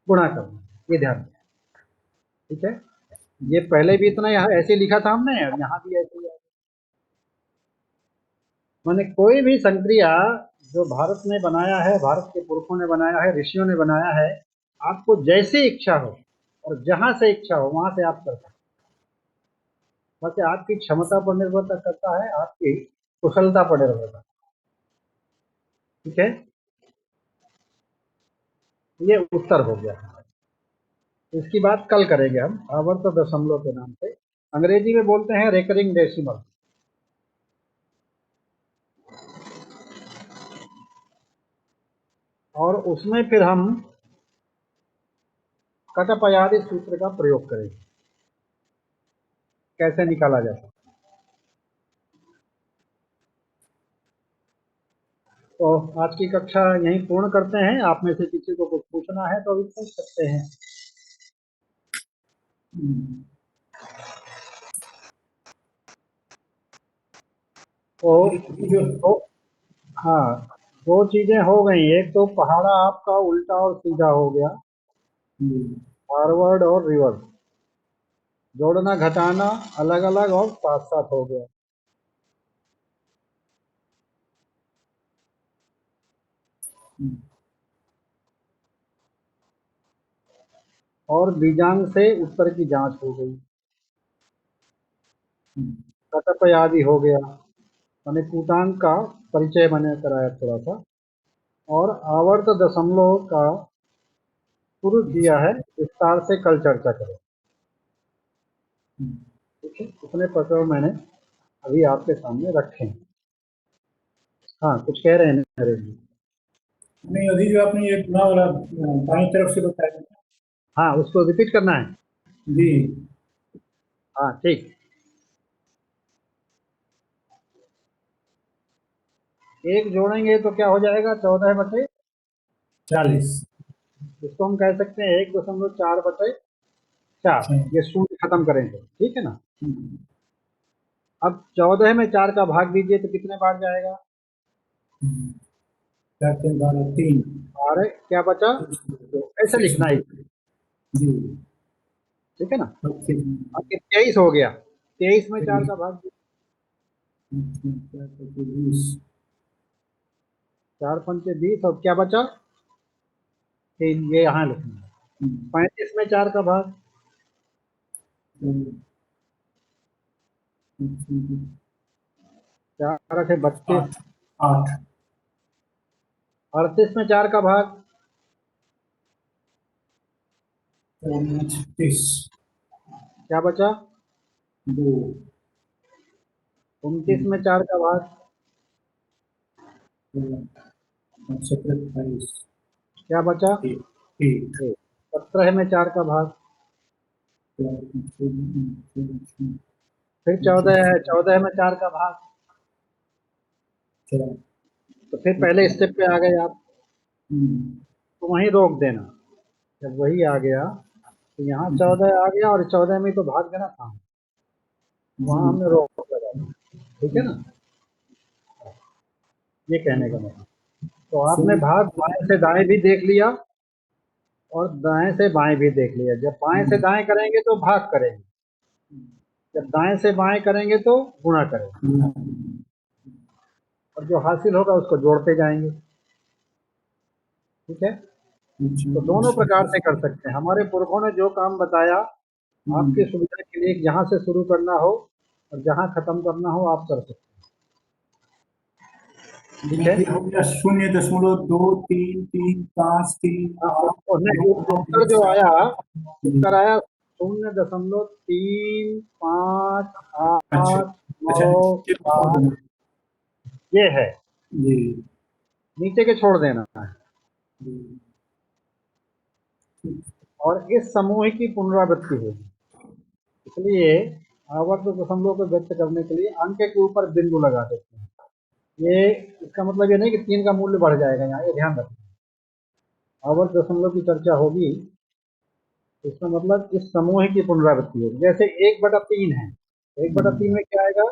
गुणा करना है, ये ध्यान रखें। ठीक है, ये पहले भी इतना यहाँ ऐसे लिखा था हमने और यहाँ भी ऐसे ही है। माने कोई भी संक्रिया जो भारत ने बनाया है, भारत के पुरखों ने बनाया है, ऋषियों ने बनाया है, आपको जैसी इच्छा हो और जहां से इच्छा हो वहां से आप कर सकते हैं। बस आपकी क्षमता पर निर्भर करता है, आपकी कुशलता पर निर्भर करता है। ठीक है, ये उत्तर हो गया। इसकी बात कल करेंगे हम आवर्त दशमलव के नाम से, अंग्रेजी में बोलते हैं रेकरिंग डेसिमल। और उसमें फिर हम कटपयादि सूत्र का प्रयोग करेंगे, कैसे निकाला जाता है। तो आज की कक्षा यहीं पूर्ण करते हैं। आप में से किसी को कुछ पूछना है तो अभी पूछ सकते हैं। तो हाँ, दो चीजें हो गई। एक तो पहाड़ा आपका उल्टा और सीधा हो गया, फॉरवर्ड और रिवर्स। जोड़ना घटाना अलग अलग और साथ साथ हो गया। और बीजांग से उत्तर की जांच हो गई। कटप आदि हो गया, मैंने कूटांक का परिचय मैंने कराया थोड़ा सा, और आवर्त दशमलव का शुरू किया है, विस्तार से कल चर्चा करें। ठीक है, इतने प्रकरण मैंने अभी आपके सामने रखे हैं। हाँ, कुछ कह रहे हैं नरेश जी? नहीं, अभी जो आपने ये पूरा वाला बाईं तरफ से बताया। हाँ, उसको रिपीट करना है। जी। हाँ, ठीक। एक जोड़ेंगे तो क्या हो जाएगा? 14/40। 40। इसको हम कह सकते हैं 1.4/4। ये शून्य खत्म करेंगे, ठीक है ना। अब 14 में 4 का भाग दीजिए तो कितने बार जाएगा? 3। और क्या बचा? तो ऐसे लिखना है, जी। ठीक है ना। ओके। अब 23 हो गया, 23 में 4 का भाग दीजिए। 4 पंचे 20, और क्या बचा? ये यहाँ लिखना है। 35 में 4 का भाग, 4 8 32। 8। 38 में 4 का भाग, 36। क्या बचा? 2। 29 में 4 का भाग, 27। क्या बचा? 8। 17 में 4 का भाग, फिर 14 है, 14 में 4 का भाग। तो फिर पहले स्टेप पे आ गए आप, तो वहीं रोक देना। जब वही आ गया तो यहाँ 14 आ गया, और 14 में तो भाग देना था, वहाँ हमने रोक लगा दी, ठीक है ना। ये कहने का मतलब, तो आपने भाग बाएं से दाएं भी देख लिया और दाएं से बाएं भी देख लिया। जब बाएं से दाएं करेंगे तो भाग करेंगे, जब दाएं से बाएं करेंगे तो गुणा करेंगे, और जो हासिल होगा उसको जोड़ते जाएंगे, ठीक है। तो दोनों प्रकार से कर सकते हैं। हमारे पुरखों ने जो काम बताया, आपकी सुविधा के लिए, जहाँ से शुरू करना हो और जहाँ खत्म करना हो आप कर सकते हैं, ठीक है। 0.233538। उत्तर जो आया, उत्तर आया 0.35897। ये है, नीचे के छोड़ देना है। और इस समूह की पुनरावृत्ति होगी, इसलिए आवर्त दशमलव को व्यक्त करने के लिए अंक के ऊपर बिंदु लगा देते हैं। ये इसका मतलब ये नहीं कि 3 का मूल्य बढ़ जाएगा, यहाँ ये ध्यान रखना। आवर्त दशमलव की चर्चा होगी, इसका मतलब इस समूह की पुनरावृत्ति होगी। जैसे 1/3 है, 1/3 में क्या आएगा?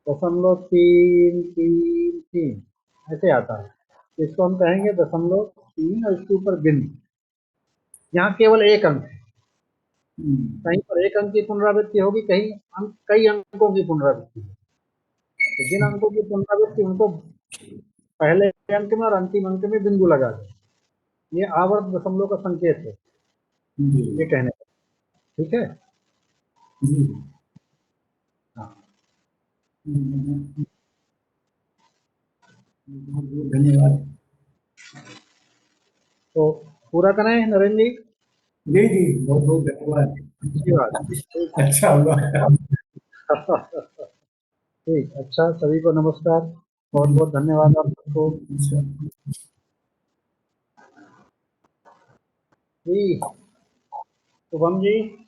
0.333 ऐसे आता है। इसको हम कहेंगे 0.3 और इसके ऊपर बिंदु। यहाँ केवल एक अंक है, कहीं पर एक अंक की पुनरावृत्ति होगी, कहीं कई अंकों की पुनरावृत्ति होगी। तो जिन अंकों की पुनरावृत्ति उनको पहले अंक में और अंतिम अंक में बिंदु लगा दें। ये आवर्त दशमलव का संकेत है, ये कहने का, ठीक है। हाँ, धन्यवाद। तो पूरा करें नरेंद्र जी? जी जी, बहुत बहुत धन्यवाद। अच्छी बात, अच्छा हुआ। ठीक, अच्छा, सभी को नमस्कार, बहुत बहुत धन्यवाद आप सबको। जी, शुभम जी।